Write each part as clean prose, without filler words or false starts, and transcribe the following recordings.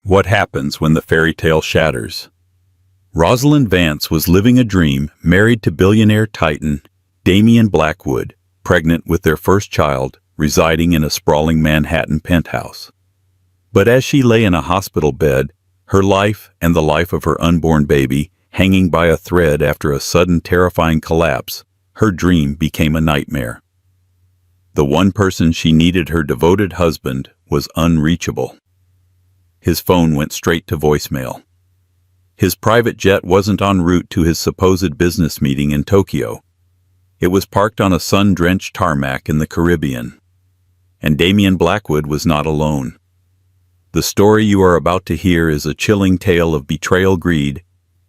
What happens when the fairy tale shatters? Rosalind Vance was living a dream, married to billionaire titan Damian Blackwood, pregnant with their first child, residing in a sprawling Manhattan penthouse. But as she lay in a hospital bed, her life and the life of her unborn baby hanging by a thread after a sudden terrifying collapse, her dream became a nightmare. The one person she needed, her devoted husband, was unreachable. His phone went straight to voicemail. His private jet wasn't en route to his supposed business meeting in Tokyo. It was parked on a sun-drenched tarmac in the Caribbean. And Damian Blackwood was not alone. The story you are about to hear is a chilling tale of betrayal, greed,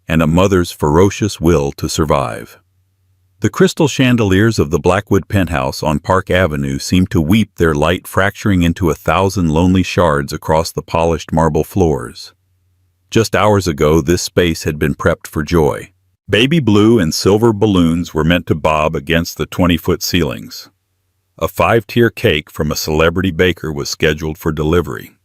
and a mother's ferocious will to survive. The crystal chandeliers of the Blackwood penthouse on Park Avenue seemed to weep, their light fracturing into 1,000 lonely shards across the polished marble floors. Just hours ago, this space had been prepped for joy. Baby blue and silver balloons were meant to bob against the 20-foot ceilings. A 5-tier cake from a celebrity baker was scheduled for delivery.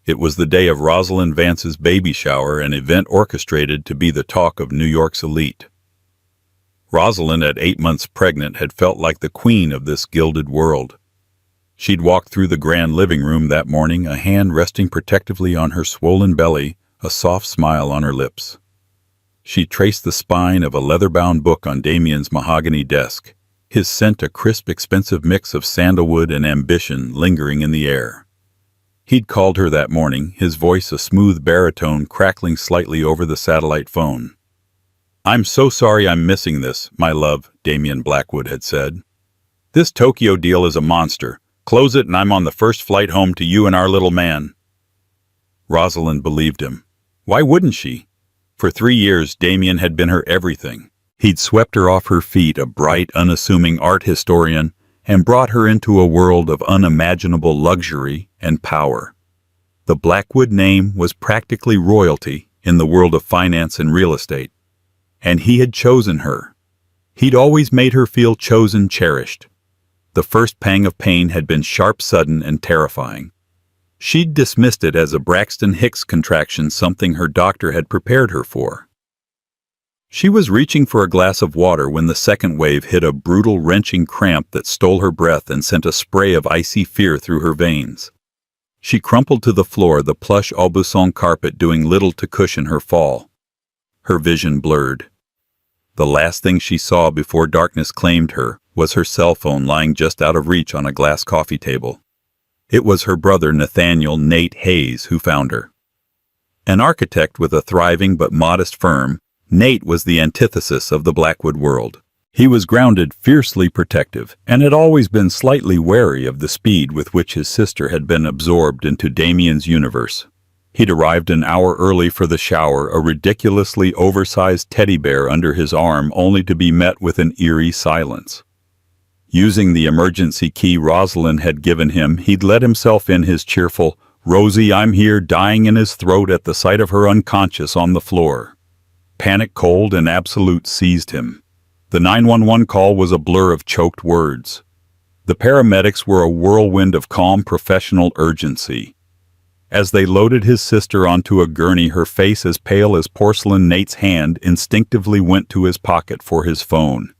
It was the day of Rosalind Vance's baby shower, an event orchestrated to be the talk of New York's elite. Rosalind, at 8 months pregnant, had felt like the queen of this gilded world. She'd walked through the grand living room that morning, a hand resting protectively on her swollen belly, a soft smile on her lips. She traced the spine of a leather-bound book on Damian's mahogany desk, his scent a crisp, expensive mix of sandalwood and ambition lingering in the air. He'd called her that morning, his voice a smooth baritone crackling slightly over the satellite phone. "I'm so sorry I'm missing this, my love," Damian Blackwood had said. "This Tokyo deal is a monster. Close it and I'm on the first flight home to you and our little man." Rosalind believed him. Why wouldn't she? For 3 years, Damian had been her everything. He'd swept her off her feet, a bright, unassuming art historian, and brought her into a world of unimaginable luxury and power. The Blackwood name was practically royalty in the world of finance and real estate. And he had chosen her. He'd always made her feel chosen, cherished. The first pang of pain had been sharp, sudden, and terrifying. She'd dismissed it as a Braxton Hicks contraction, something her doctor had prepared her for. She was reaching for a glass of water when the second wave hit, a brutal, wrenching cramp that stole her breath and sent a spray of icy fear through her veins. She crumpled to the floor, the plush Aubusson carpet doing little to cushion her fall. Her vision blurred. The last thing she saw before darkness claimed her was her cell phone lying just out of reach on a glass coffee table. It was her brother Nathaniel Nate Hayes who found her. An architect with a thriving but modest firm, Nate was the antithesis of the Blackwood world. He was grounded, fiercely protective, and had always been slightly wary of the speed with which his sister had been absorbed into Damian's universe. He'd arrived an hour early for the shower, a ridiculously oversized teddy bear under his arm, only to be met with an eerie silence. Using the emergency key Rosalind had given him, he'd let himself in, his cheerful, "Rosie, I'm here," dying in his throat at the sight of her unconscious on the floor. Panic, cold, and absolute seized him. The 911 call was a blur of choked words. The paramedics were a whirlwind of calm, professional urgency. As they loaded his sister onto a gurney, her face as pale as porcelain, Nate's hand instinctively went to his pocket for his phone.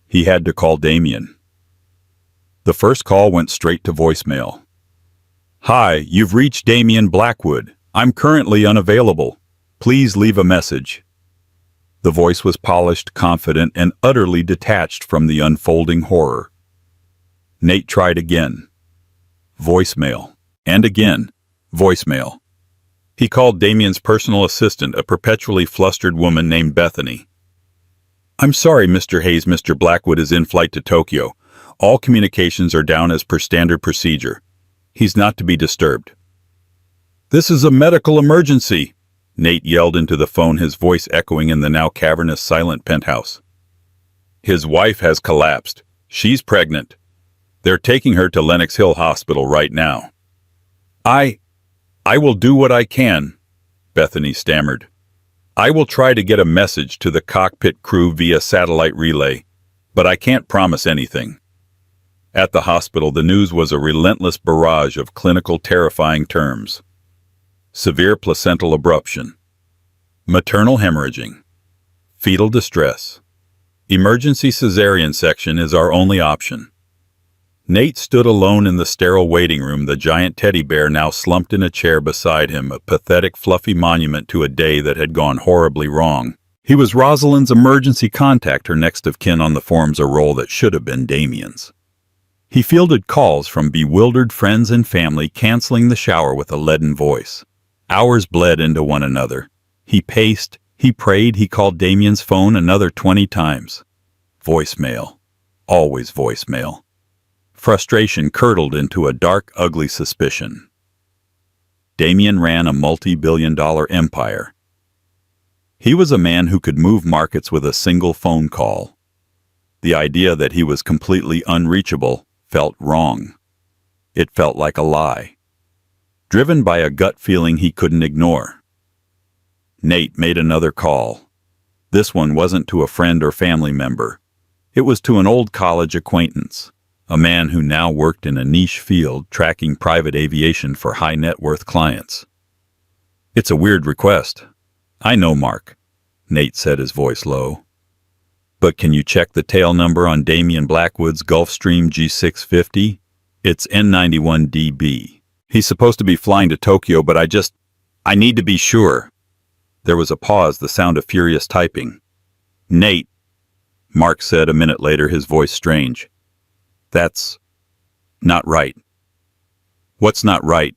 He had to call Damian. The first call went straight to voicemail. "Hi, you've reached Damian Blackwood. I'm currently unavailable. Please leave a message." The voice was polished, confident, and utterly detached from the unfolding horror. Nate tried again. Voicemail. And again. Voicemail. He called Damian's personal assistant, a perpetually flustered woman named Bethany. "I'm sorry, Mr. Hayes, Mr. Blackwood is in flight to Tokyo. All communications are down as per standard procedure. He's not to be disturbed." "This is a medical emergency," Nate yelled into the phone, his voice echoing in the now cavernous, silent penthouse. "His wife has collapsed. She's pregnant. They're taking her to Lenox Hill Hospital right now." I will do what I can," Bethany stammered. "I will try to get a message to the cockpit crew via satellite relay, but I can't promise anything." At the hospital, the news was a relentless barrage of clinical, terrifying terms. severe placental abruption, maternal hemorrhaging, fetal distress. Emergency cesarean section is our only option. Nate stood alone in the sterile waiting room, the giant teddy bear now slumped in a chair beside him, a pathetic, fluffy monument to a day that had gone horribly wrong. He was Rosalind's emergency contact, her next of kin on the forms, a role that should have been Damien's. He fielded calls from bewildered friends and family, canceling the shower with a leaden voice. Hours bled into one another. He paced, he prayed, he called Damien's phone another 20 times. Voicemail. Always voicemail. Frustration curdled into a dark, ugly suspicion. Damien ran a multi-billion-dollar empire. He was a man who could move markets with a single phone call. The idea that he was completely unreachable felt wrong. It felt like a lie, driven by a gut feeling he couldn't ignore. Nate made another call. This one wasn't to a friend or family member. It was to an old college acquaintance, a man who now worked in a niche field tracking private aviation for high-net-worth clients. "It's a weird request. I know, Mark," Nate said, his voice low. "But can you check the tail number on Damien Blackwood's Gulfstream G650? It's N91DB. He's supposed to be flying to Tokyo, but I need to be sure." There was a pause, the sound of furious typing. "Nate," Mark said a minute later, his voice strange. "That's not right." "What's not right?"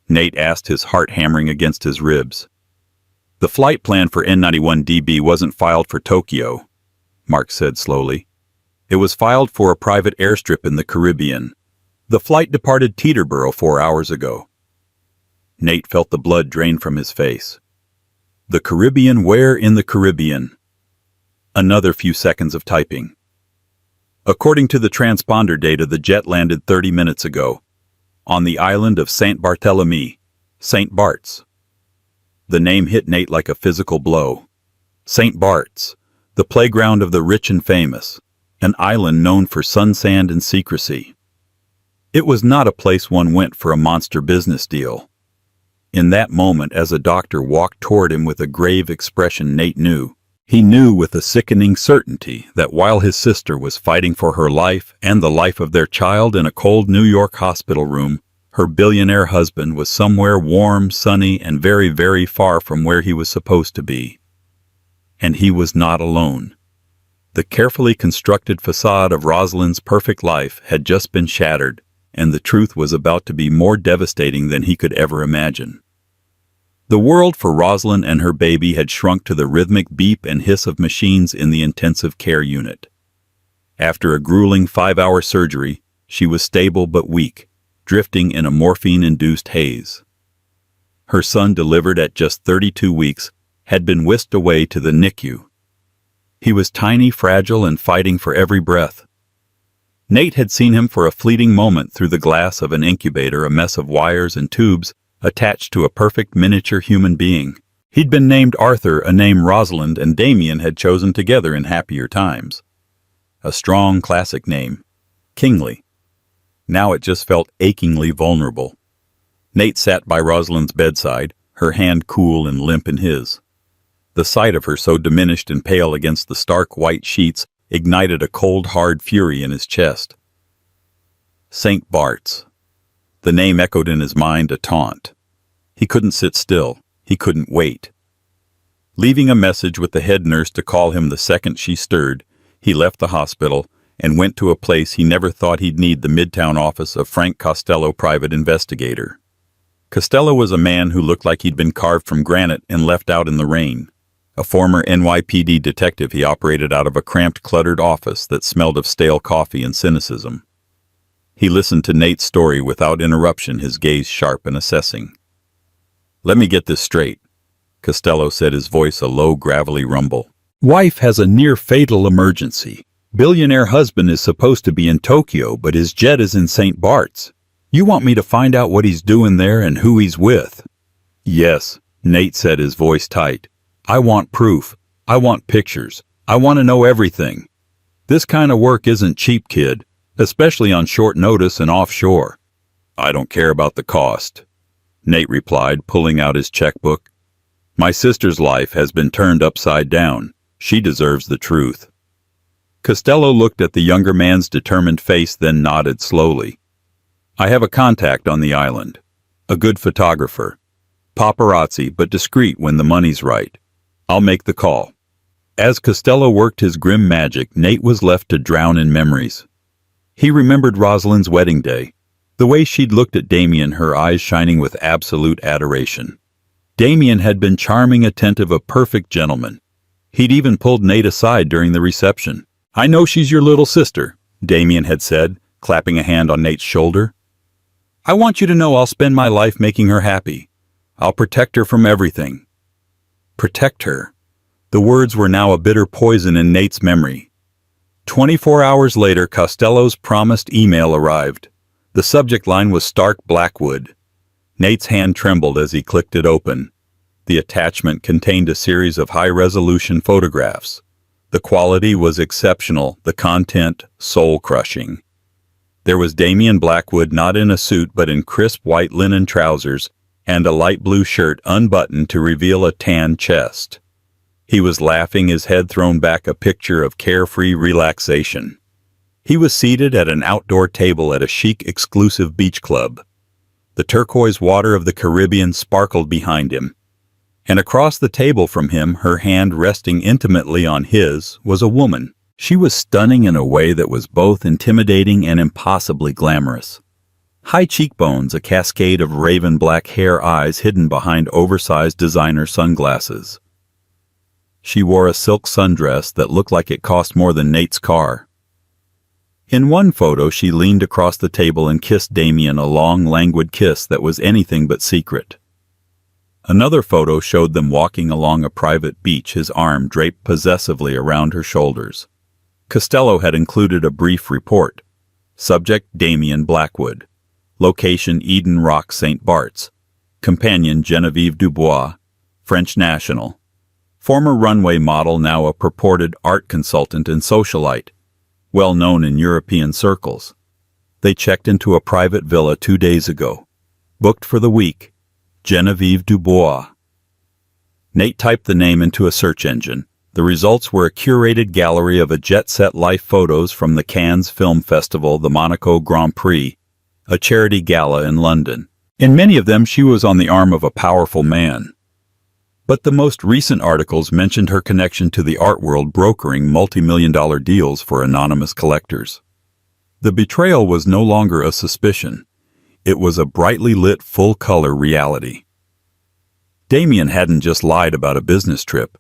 Nate asked, his heart hammering against his ribs. "The flight plan for N91DB wasn't filed for Tokyo," Mark said slowly. "It was filed for a private airstrip in the Caribbean. The flight departed Teterboro 4 hours ago." Nate felt the blood drain from his face. "The Caribbean? Where in the Caribbean?" Another few seconds of typing. "According to the transponder data, the jet landed 30 minutes ago, on the island of St. Barthélemy, St. Bart's." The name hit Nate like a physical blow. St. Bart's, the playground of the rich and famous, an island known for sun sand and secrecy. It was not a place one went for a monster business deal. In that moment, as a doctor walked toward him with a grave expression, Nate knew. He knew with a sickening certainty that while his sister was fighting for her life and the life of their child in a cold New York hospital room, her billionaire husband was somewhere warm, sunny, and very, very far from where he was supposed to be. And he was not alone. The carefully constructed facade of Rosalind's perfect life had just been shattered, and the truth was about to be more devastating than he could ever imagine. The world for Rosalind and her baby had shrunk to the rhythmic beep and hiss of machines in the intensive care unit. After a grueling 5-hour surgery, she was stable but weak, drifting in a morphine-induced haze. Her son, delivered at just 32 weeks, had been whisked away to the NICU. He was tiny, fragile, and fighting for every breath. Nate had seen him for a fleeting moment through the glass of an incubator, a mess of wires and tubes attached to a perfect miniature human being. He'd been named Arthur, a name Rosalind and Damien had chosen together in happier times. A strong, classic name. Kingly. Now it just felt achingly vulnerable. Nate sat by Rosalind's bedside, her hand cool and limp in his. The sight of her so diminished and pale against the stark white sheets ignited a cold, hard fury in his chest. St. Bart's. The name echoed in his mind, a taunt. He couldn't sit still. He couldn't wait. Leaving a message with the head nurse to call him the second she stirred, he left the hospital and went to a place he never thought he'd need, the Midtown office of Frank Costello, private investigator. Costello was a man who looked like he'd been carved from granite and left out in the rain. A former NYPD detective, he operated out of a cramped, cluttered office that smelled of stale coffee and cynicism. He listened to Nate's story without interruption, his gaze sharp and assessing. "Let me get this straight," Costello said, his voice a low, gravelly rumble. "Wife has a near-fatal emergency. Billionaire husband is supposed to be in Tokyo, but his jet is in St. Bart's. You want me to find out what he's doing there and who he's with?" "Yes," Nate said, his voice tight. "I want proof. I want pictures. I want to know everything. This kind of work isn't cheap, kid, especially on short notice and offshore." "I don't care about the cost." Nate replied, pulling out his checkbook. "My sister's life has been turned upside down. She deserves the truth." Costello looked at the younger man's determined face, then nodded slowly. "I have a contact on the island. A good photographer. Paparazzi, but discreet when the money's right. I'll make the call." As Costello worked his grim magic, Nate was left to drown in memories. He remembered Rosalind's wedding day, the way she'd looked at Damien, her eyes shining with absolute adoration. Damien had been charming, attentive, a perfect gentleman. He'd even pulled Nate aside during the reception. "I know she's your little sister," Damien had said, clapping a hand on Nate's shoulder. "I want you to know I'll spend my life making her happy. I'll protect her from everything." Protect her. The words were now a bitter poison in Nate's memory. 24 hours later, Costello's promised email arrived. The subject line was Stark Blackwood. Nate's hand trembled as he clicked it open. The attachment contained a series of high-resolution photographs. The quality was exceptional, the content soul-crushing. There was Damien Blackwood not in a suit but in crisp white linen trousers and a light blue shirt unbuttoned to reveal a tan chest. He was laughing, his head thrown back, a picture of carefree relaxation. He was seated at an outdoor table at a chic, exclusive beach club. The turquoise water of the Caribbean sparkled behind him. And across the table from him, her hand resting intimately on his, was a woman. She was stunning in a way that was both intimidating and impossibly glamorous. High cheekbones, a cascade of raven black hair, eyes hidden behind oversized designer sunglasses. She wore a silk sundress that looked like it cost more than Nate's car. In one photo, she leaned across the table and kissed Damien, a long, languid kiss that was anything but secret. Another photo showed them walking along a private beach, his arm draped possessively around her shoulders. Costello had included a brief report. Subject: Damien Blackwood. Location: Eden Rock, St. Bart's. Companion: Genevieve Dubois, French national. Former runway model, now a purported art consultant and socialite, well known in European circles. They checked into a private villa 2 days ago. Booked for the week. Genevieve Dubois. Nate typed the name into a search engine. The results were a curated gallery of a jet-set life photos from the Cannes Film Festival, the Monaco Grand Prix, a charity gala in London. In many of them, she was on the arm of a powerful man. But the most recent articles mentioned her connection to the art world, brokering multi-million-dollar deals for anonymous collectors. The betrayal was no longer a suspicion. It was a brightly lit, full-color reality. Damien hadn't just lied about a business trip.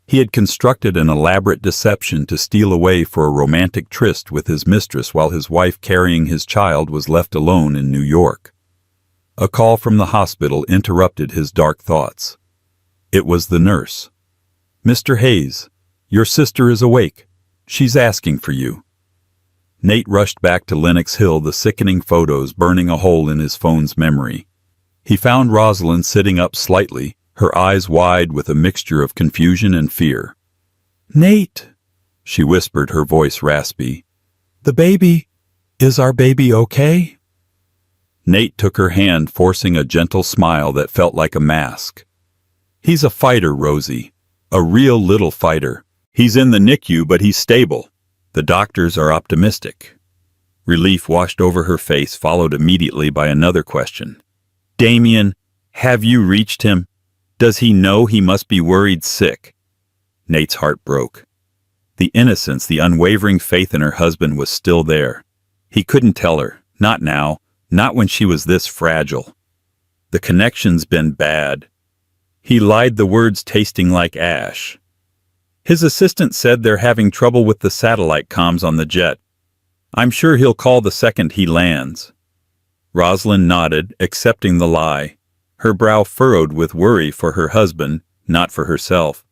He had constructed an elaborate deception to steal away for a romantic tryst with his mistress while his wife, carrying his child, was left alone in New York. A call from the hospital interrupted his dark thoughts. It was the nurse. "Mr. Hayes, your sister is awake. She's asking for you." Nate rushed back to Lenox Hill, the sickening photos burning a hole in his phone's memory. He found Rosalind sitting up slightly, her eyes wide with a mixture of confusion and fear. "Nate," she whispered, her voice raspy. Is our baby okay?" Nate took her hand, forcing a gentle smile that felt like a mask. "He's a fighter, Rosie. A real little fighter. He's in the NICU, but he's stable. The doctors are optimistic." Relief washed over her face, followed immediately by another question. "Damien, have you reached him? Does he know he must be worried sick?" Nate's heart broke. The innocence, the unwavering faith in her husband was still there. He couldn't tell her. Not now. Not when she was this fragile. The connection's been bad. He lied, the words tasting like ash. His assistant said they're having trouble with the satellite comms on the jet. "I'm sure he'll call the second he lands." Rosalind nodded, accepting the lie, her brow furrowed with worry for her husband, not for herself.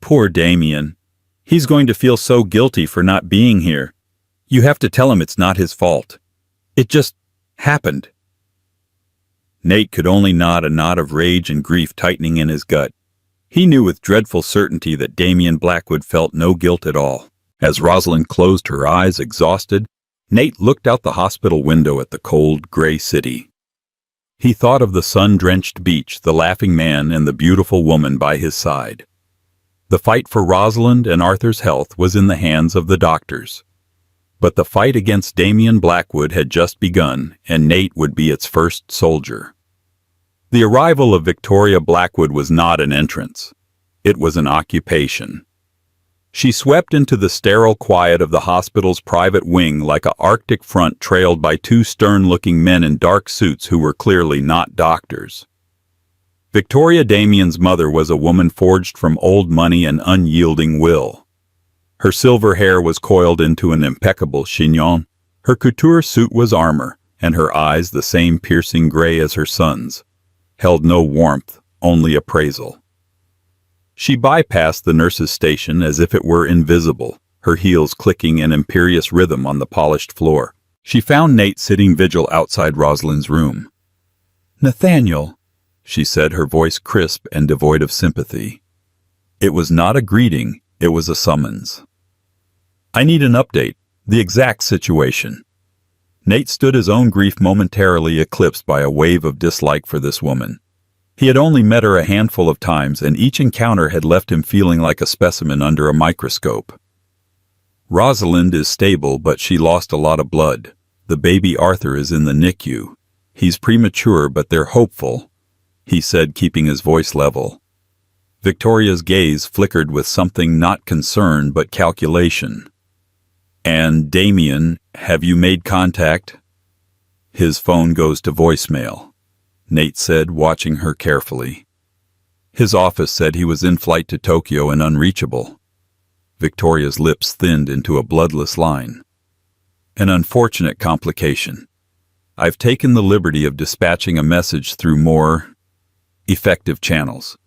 Poor Damien. He's going to feel so guilty for not being here. You have to tell him it's not his fault. It just happened. Nate could only nod, a knot of rage and grief tightening in his gut. He knew with dreadful certainty that Damien Blackwood felt no guilt at all. As Rosalind closed her eyes, exhausted, Nate looked out the hospital window at the cold, gray city. He thought of the sun-drenched beach, the laughing man, and the beautiful woman by his side. The fight for Rosalind and Arthur's health was in the hands of the doctors. But the fight against Damien Blackwood had just begun, and Nate would be its first soldier. The arrival of Victoria Blackwood was not an entrance. It was an occupation. She swept into the sterile quiet of the hospital's private wing like an Arctic front trailed by two stern-looking men in dark suits who were clearly not doctors. Victoria Damien's mother was a woman forged from old money and unyielding will. Her silver hair was coiled into an impeccable chignon, her couture suit was armor, and her eyes, the same piercing gray as her son's, held no warmth, only appraisal. She bypassed the nurse's station as if it were invisible, her heels clicking in imperious rhythm on the polished floor. She found Nate sitting vigil outside Rosalind's room. "Nathaniel," she said, her voice crisp and devoid of sympathy. It was not a greeting, it was a summons. "I need an update, the exact situation." Nate stood his own grief momentarily eclipsed by a wave of dislike for this woman. He had only met her a handful of times, and each encounter had left him feeling like a specimen under a microscope. "Rosalind is stable, but she lost a lot of blood. The baby Arthur is in the NICU. He's premature, but they're hopeful," he said, keeping his voice level. Victoria's gaze flickered with something not concern but calculation. "And Damien, have you made contact?" "His phone goes to voicemail," Nate said, watching her carefully. "His office said he was in flight to Tokyo and unreachable." Victoria's lips thinned into a bloodless line. "An unfortunate complication. I've taken the liberty of dispatching a message through more effective channels.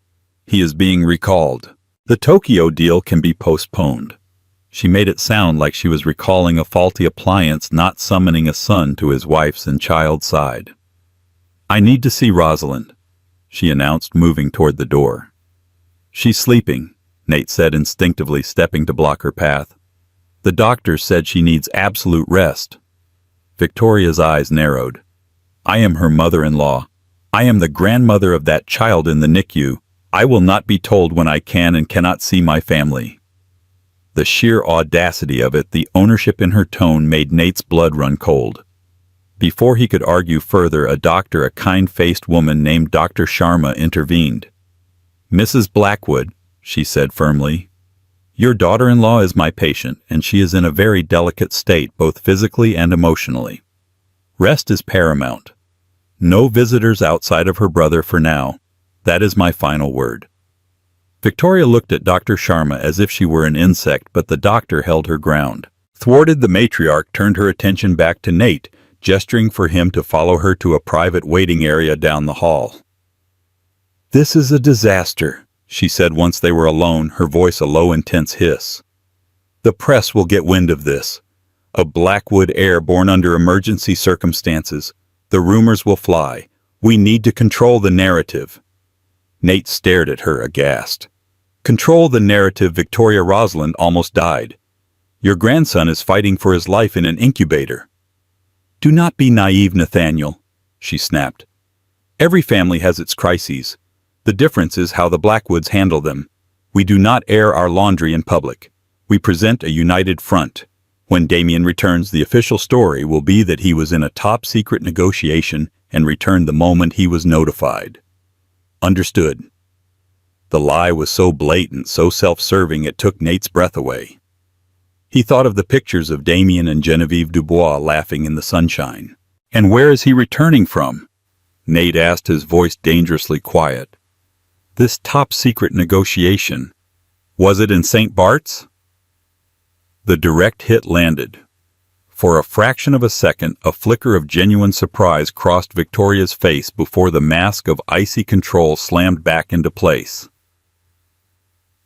He is being recalled. The Tokyo deal can be postponed." She made it sound like she was recalling a faulty appliance, not summoning a son to his wife's and child's side. "I need to see Rosalind," she announced, moving toward the door. "She's sleeping," Nate said, instinctively stepping to block her path. "The doctor said she needs absolute rest." Victoria's eyes narrowed. "I am her mother-in-law. I am the grandmother of that child in the NICU. I will not be told when I can and cannot see my family." The sheer audacity of it, the ownership in her tone, made Nate's blood run cold. Before he could argue further, a doctor, a kind-faced woman named Dr. Sharma, intervened. "Mrs. Blackwood," she said firmly, "your daughter-in-law is my patient, and she is in a very delicate state, both physically and emotionally. Rest is paramount. No visitors outside of her brother for now. That is my final word." Victoria looked at Dr. Sharma as if she were an insect, but the doctor held her ground. Thwarted, the matriarch turned her attention back to Nate, gesturing for him to follow her to a private waiting area down the hall. "This is a disaster," she said once they were alone, her voice a low, intense hiss. "The press will get wind of this. A Blackwood heir born under emergency circumstances. The rumors will fly. We need to control the narrative." Nate stared at her, aghast. "Control the narrative? Victoria, Rosalind almost died. Your grandson is fighting for his life in an incubator." "Do not be naive, Nathaniel," she snapped. "Every family has its crises. The difference is how the Blackwoods handle them. We do not air our laundry in public. We present a united front. When Damien returns, the official story will be that he was in a top-secret negotiation and returned the moment he was notified." "Understood." The lie was so blatant, so self-serving, it took Nate's breath away. He thought of the pictures of Damien and Genevieve Dubois laughing in the sunshine. "And where is he returning from?" Nate asked, his voice dangerously quiet. "This top-secret negotiation, was it in St. Bart's?" The direct hit landed. For a fraction of a second, a flicker of genuine surprise crossed Victoria's face before the mask of icy control slammed back into place.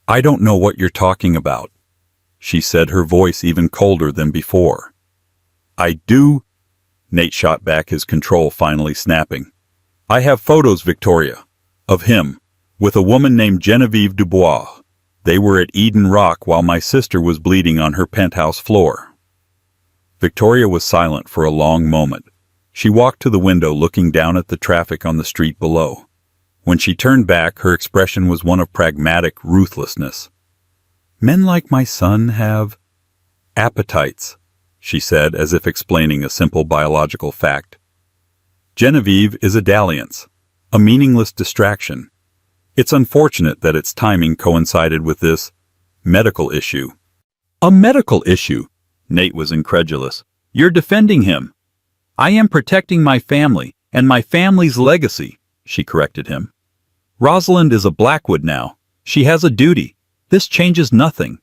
"I don't know what you're talking about," she said, her voice even colder than before. "I do," Nate shot back, his control finally snapping. "I have photos, Victoria, of him, with a woman named Genevieve Dubois. They were at Eden Rock while my sister was bleeding on her penthouse floor." Victoria was silent for a long moment. She walked to the window, looking down at the traffic on the street below. When she turned back, her expression was one of pragmatic ruthlessness. "Men like my son have appetites," she said, as if explaining a simple biological fact. "Genevieve is a dalliance, a meaningless distraction. It's unfortunate that its timing coincided with this medical issue." "A medical issue?" Nate was incredulous. "You're defending him." "I am protecting my family, and my family's legacy," she corrected him. "Rosalind is a Blackwood now. She has a duty. This changes nothing."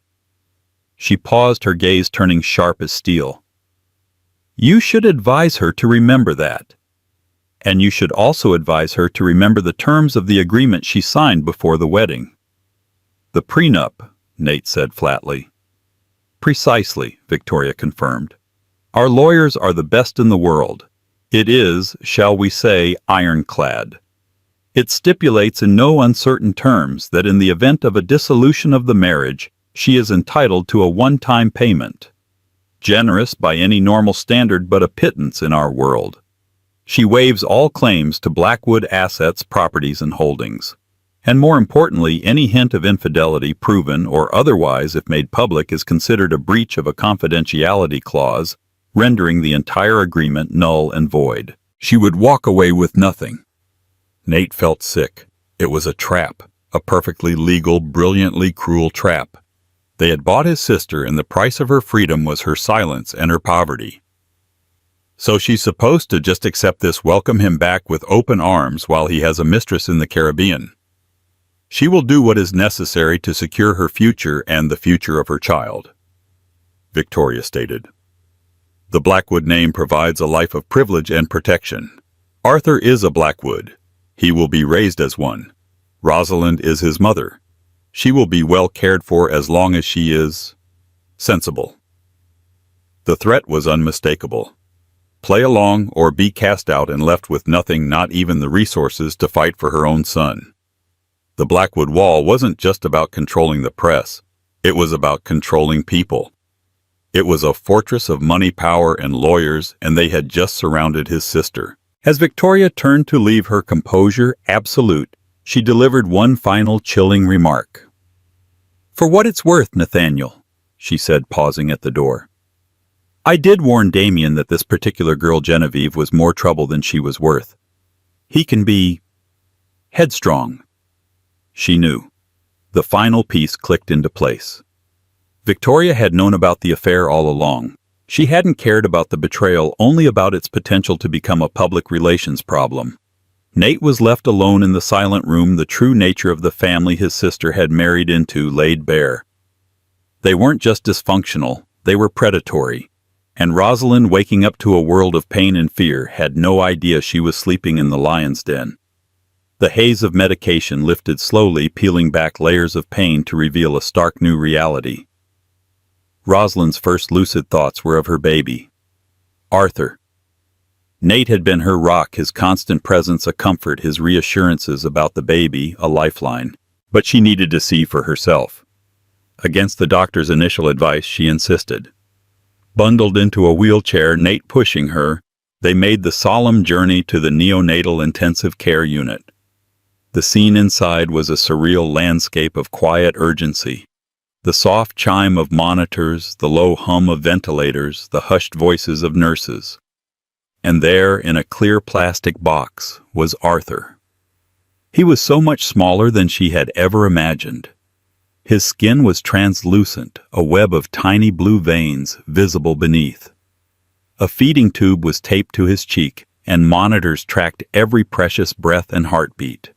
She paused, her gaze turning sharp as steel. "You should advise her to remember that. And you should also advise her to remember the terms of the agreement she signed before the wedding." "The prenup," Nate said flatly. "Precisely," Victoria confirmed. "Our lawyers are the best in the world. It is, shall we say, ironclad. It stipulates in no uncertain terms that in the event of a dissolution of the marriage, she is entitled to a one-time payment. Generous by any normal standard, but a pittance in our world. She waives all claims to Blackwood assets, properties, and holdings. And more importantly, any hint of infidelity, proven or otherwise, if made public, is considered a breach of a confidentiality clause, rendering the entire agreement null and void. She would walk away with nothing." Nate felt sick. It was a trap, a perfectly legal, brilliantly cruel trap. They had bought his sister, and the price of her freedom was her silence and her poverty. So she's supposed to just accept this, welcome him back with open arms while he has a mistress in the Caribbean. She will do what is necessary to secure her future and the future of her child, Victoria stated. The Blackwood name provides a life of privilege and protection. Arthur is a Blackwood. He will be raised as one. Rosalind is his mother. She will be well cared for as long as she is sensible. The threat was unmistakable. Play along or be cast out and left with nothing, not even the resources to fight for her own son. The Blackwood Wall wasn't just about controlling the press. It was about controlling people. It was a fortress of money, power, and lawyers, and they had just surrounded his sister. As Victoria turned to leave, her composure absolute, she delivered one final chilling remark. "For what it's worth, Nathaniel," she said, pausing at the door, "I did warn Damien that this particular girl, Genevieve, was more trouble than she was worth. He can be headstrong." She knew. The final piece clicked into place. Victoria had known about the affair all along. She hadn't cared about the betrayal, only about its potential to become a public relations problem. Nate was left alone in the silent room, the true nature of the family his sister had married into laid bare. They weren't just dysfunctional, they were predatory. And Rosalind, waking up to a world of pain and fear, had no idea she was sleeping in the lion's den. The haze of medication lifted slowly, peeling back layers of pain to reveal a stark new reality. Rosalind's first lucid thoughts were of her baby, Arthur. Nate had been her rock, his constant presence a comfort, his reassurances about the baby a lifeline. But she needed to see for herself. Against the doctor's initial advice, she insisted. Bundled into a wheelchair, Nate pushing her, they made the solemn journey to the neonatal intensive care unit. The scene inside was a surreal landscape of quiet urgency. The soft chime of monitors, the low hum of ventilators, the hushed voices of nurses. And there, in a clear plastic box, was Arthur. He was so much smaller than she had ever imagined. His skin was translucent, a web of tiny blue veins visible beneath. A feeding tube was taped to his cheek, and monitors tracked every precious breath and heartbeat.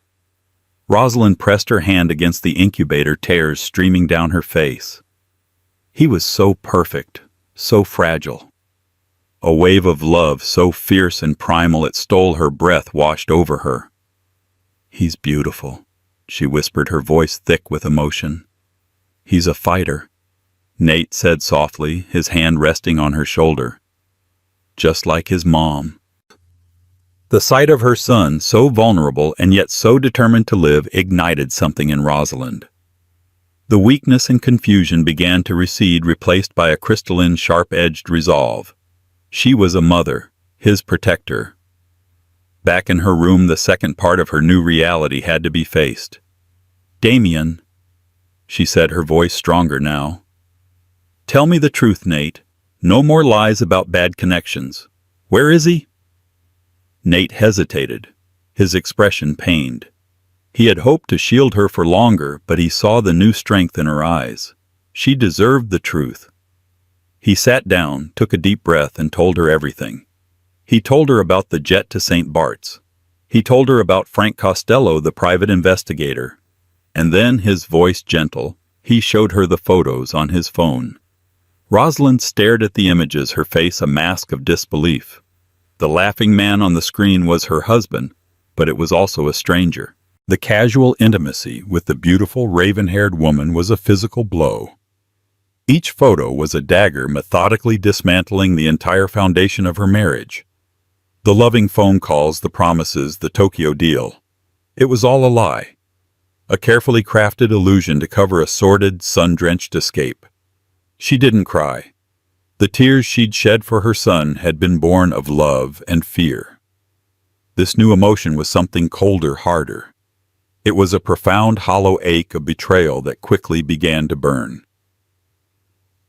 Rosalind pressed her hand against the incubator, tears streaming down her face. He was so perfect, so fragile. A wave of love so fierce and primal it stole her breath, washed over her. "He's beautiful," she whispered, her voice thick with emotion. "He's a fighter," Nate said softly, his hand resting on her shoulder. "Just like his mom." The sight of her son, so vulnerable and yet so determined to live, ignited something in Rosalind. The weakness and confusion began to recede, replaced by a crystalline, sharp-edged resolve. She was a mother. his protector. Back in her room, the second part of her new reality had to be faced. "Damien," she said, her voice stronger now. "Tell me the truth, Nate. No more lies about bad connections. Where is he?" Nate hesitated, his expression pained. He had hoped to shield her for longer, but he saw the new strength in her eyes. She deserved the truth. He sat down, took a deep breath, and told her everything. He told her about the jet to St. Bart's. He told her about Frank Costello, the private investigator. And then, his voice gentle, he showed her the photos on his phone. Rosalind stared at the images, her face a mask of disbelief. The laughing man on the screen was her husband, but it was also a stranger. The casual intimacy with the beautiful raven-haired woman was a physical blow. Each photo was a dagger methodically dismantling the entire foundation of her marriage. The loving phone calls, the promises, the Tokyo deal. It was all a lie. A carefully crafted illusion to cover a sordid, sun-drenched escape. She didn't cry. The tears she'd shed for her son had been born of love and fear. This new emotion was something colder, harder. It was a profound, hollow ache of betrayal that quickly began to burn.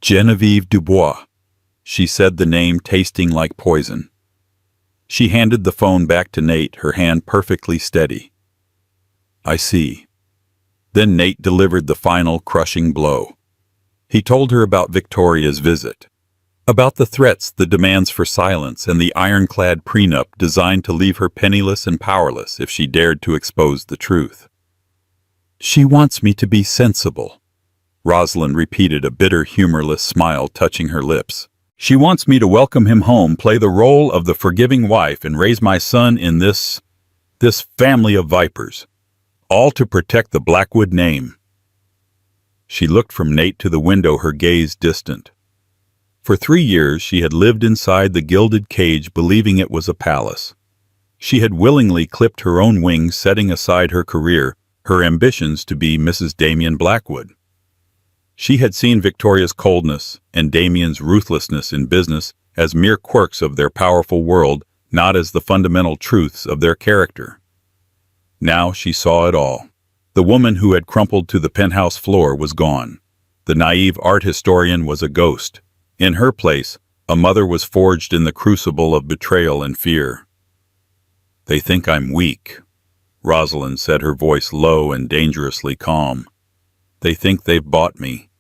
"Genevieve Dubois," she said, the name tasting like poison. She handed the phone back to Nate, her hand perfectly steady. "I see." Then Nate delivered the final, crushing blow. He told her about Victoria's visit, about the threats, the demands for silence, and the ironclad prenup designed to leave her penniless and powerless if she dared to expose the truth. "She wants me to be sensible," Rosalind repeated, a bitter, humorless smile touching her lips. "She wants me to welcome him home, play the role of the forgiving wife, and raise my son in this family of vipers. All to protect the Blackwood name." She looked from Nate to the window, her gaze distant. For 3 years she had lived inside the gilded cage, believing it was a palace. She had willingly clipped her own wings, setting aside her career, her ambitions to be Mrs. Damien Blackwood. She had seen Victoria's coldness and Damien's ruthlessness in business as mere quirks of their powerful world, not as the fundamental truths of their character. Now she saw it all. The woman who had crumpled to the penthouse floor was gone. The naive art historian was a ghost. In her place, a mother was forged in the crucible of betrayal and fear. "They think I'm weak," Rosalind said, her voice low and dangerously calm. "They think they've bought me.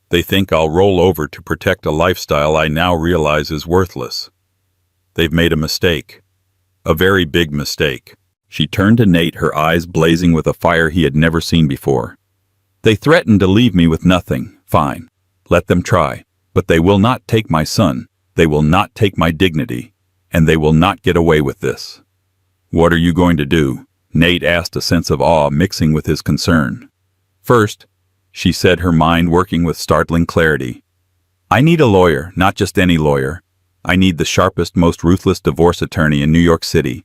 They think I'll roll over to protect a lifestyle I now realize is worthless. They've made a mistake. A very big mistake." She turned to Nate, her eyes blazing with a fire he had never seen before. "They threatened to leave me with nothing. Fine. Let them try. But they will not take my son. They will not take my dignity. And they will not get away with this." "What are you going to do?" Nate asked, a sense of awe mixing with his concern. "First," she said, her mind working with startling clarity, "I need a lawyer, not just any lawyer. I need the sharpest, most ruthless divorce attorney in New York City.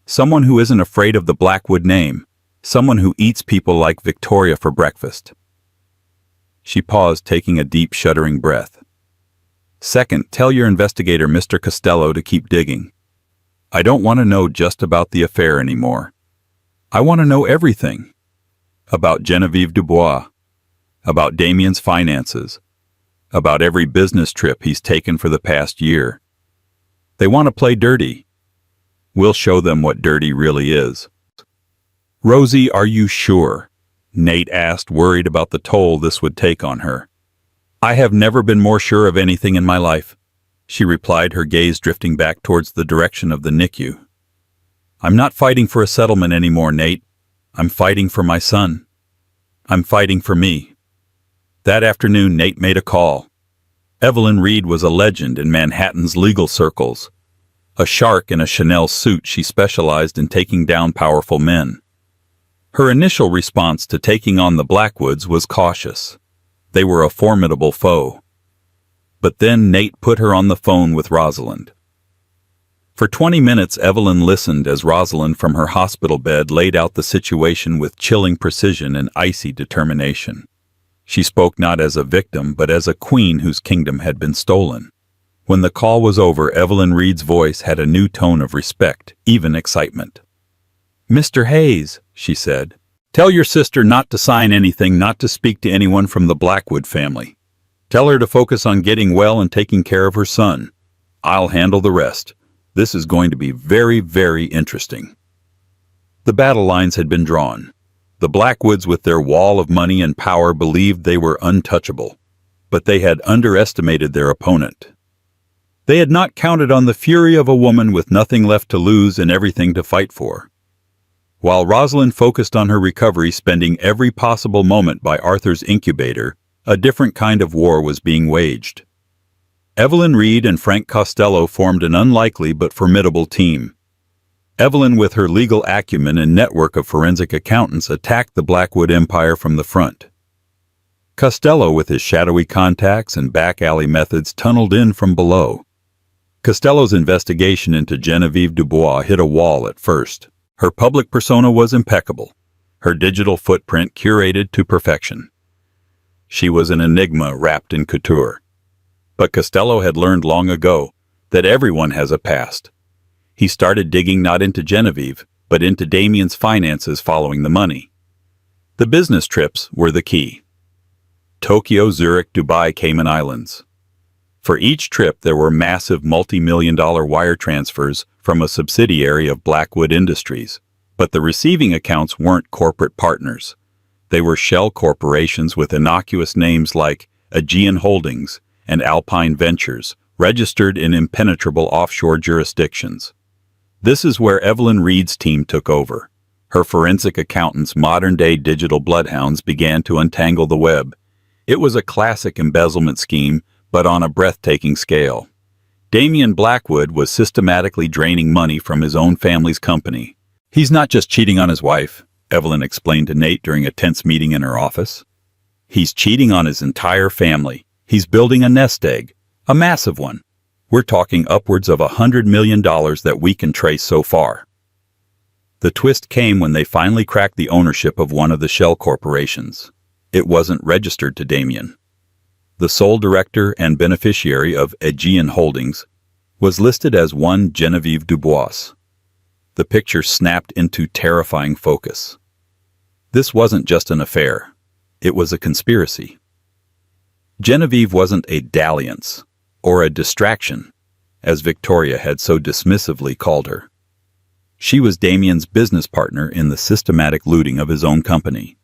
Someone who isn't afraid of the Blackwood name. Someone who eats people like Victoria for breakfast." She paused, taking a deep, shuddering breath. "Second, tell your investigator, Mr. Costello, to keep digging. I don't want to know just about the affair anymore. I want to know everything. About Genevieve Dubois. About Damien's finances. About every business trip he's taken for the past year. They want to play dirty. We'll show them what dirty really is." "Rosie, are you sure?" Nate asked, worried about the toll this would take on her. "I have never been more sure of anything in my life," she replied, her gaze drifting back towards the direction of the NICU. "I'm not fighting for a settlement anymore, Nate. I'm fighting for my son. I'm fighting for me." That afternoon, Nate made a call. Evelyn Reed was a legend in Manhattan's legal circles. A shark in a Chanel suit, she specialized in taking down powerful men. Her initial response to taking on the Blackwoods was cautious. They were a formidable foe. But then Nate put her on the phone with Rosalind. For 20 minutes, Evelyn listened as Rosalind from her hospital bed laid out the situation with chilling precision and icy determination. She spoke not as a victim, but as a queen whose kingdom had been stolen. When the call was over, Evelyn Reed's voice had a new tone of respect, even excitement. "Mr. Hayes," she said, "tell your sister not to sign anything, not to speak to anyone from the Blackwood family. Tell her to focus on getting well and taking care of her son. I'll handle the rest. This is going to be very, very interesting." The battle lines had been drawn. The Blackwoods, with their wall of money and power, believed they were untouchable, but they had underestimated their opponent. They had not counted on the fury of a woman with nothing left to lose and everything to fight for. While Rosalind focused on her recovery, spending every possible moment by Arthur's incubator, a different kind of war was being waged. Evelyn Reed and Frank Costello formed an unlikely but formidable team. Evelyn, with her legal acumen and network of forensic accountants, attacked the Blackwood empire from the front. Costello, with his shadowy contacts and back-alley methods, tunneled in from below. Costello's investigation into Genevieve Dubois hit a wall at first. Her public persona was impeccable, her digital footprint curated to perfection. She was an enigma wrapped in couture. But Costello had learned long ago that everyone has a past. He started digging not into Genevieve, but into Damien's finances following the money. The business trips were the key. Tokyo, Zurich, Dubai, Cayman Islands. For each trip, there were massive multi-million-dollar wire transfers from a subsidiary of Blackwood Industries, but the receiving accounts weren't corporate partners. They were shell corporations with innocuous names like Aegean Holdings and Alpine Ventures, registered in impenetrable offshore jurisdictions. This is where Evelyn Reed's team took over. Her forensic accountants, modern-day digital bloodhounds, began to untangle the web. It was a classic embezzlement scheme, but on a breathtaking scale. Damien Blackwood was systematically draining money from his own family's company. "He's not just cheating on his wife," Evelyn explained to Nate during a tense meeting in her office. "He's cheating on his entire family. He's building a nest egg, a massive one. We're talking upwards of $100 million that we can trace so far." The twist came when they finally cracked the ownership of one of the shell corporations. It wasn't registered to Damien. The sole director and beneficiary of Aegean Holdings was listed as one Genevieve Dubois. The picture snapped into terrifying focus. This wasn't just an affair. It was a conspiracy. Genevieve wasn't a dalliance, or a distraction, as Victoria had so dismissively called her. She was Damien's business partner in the systematic looting of his own company.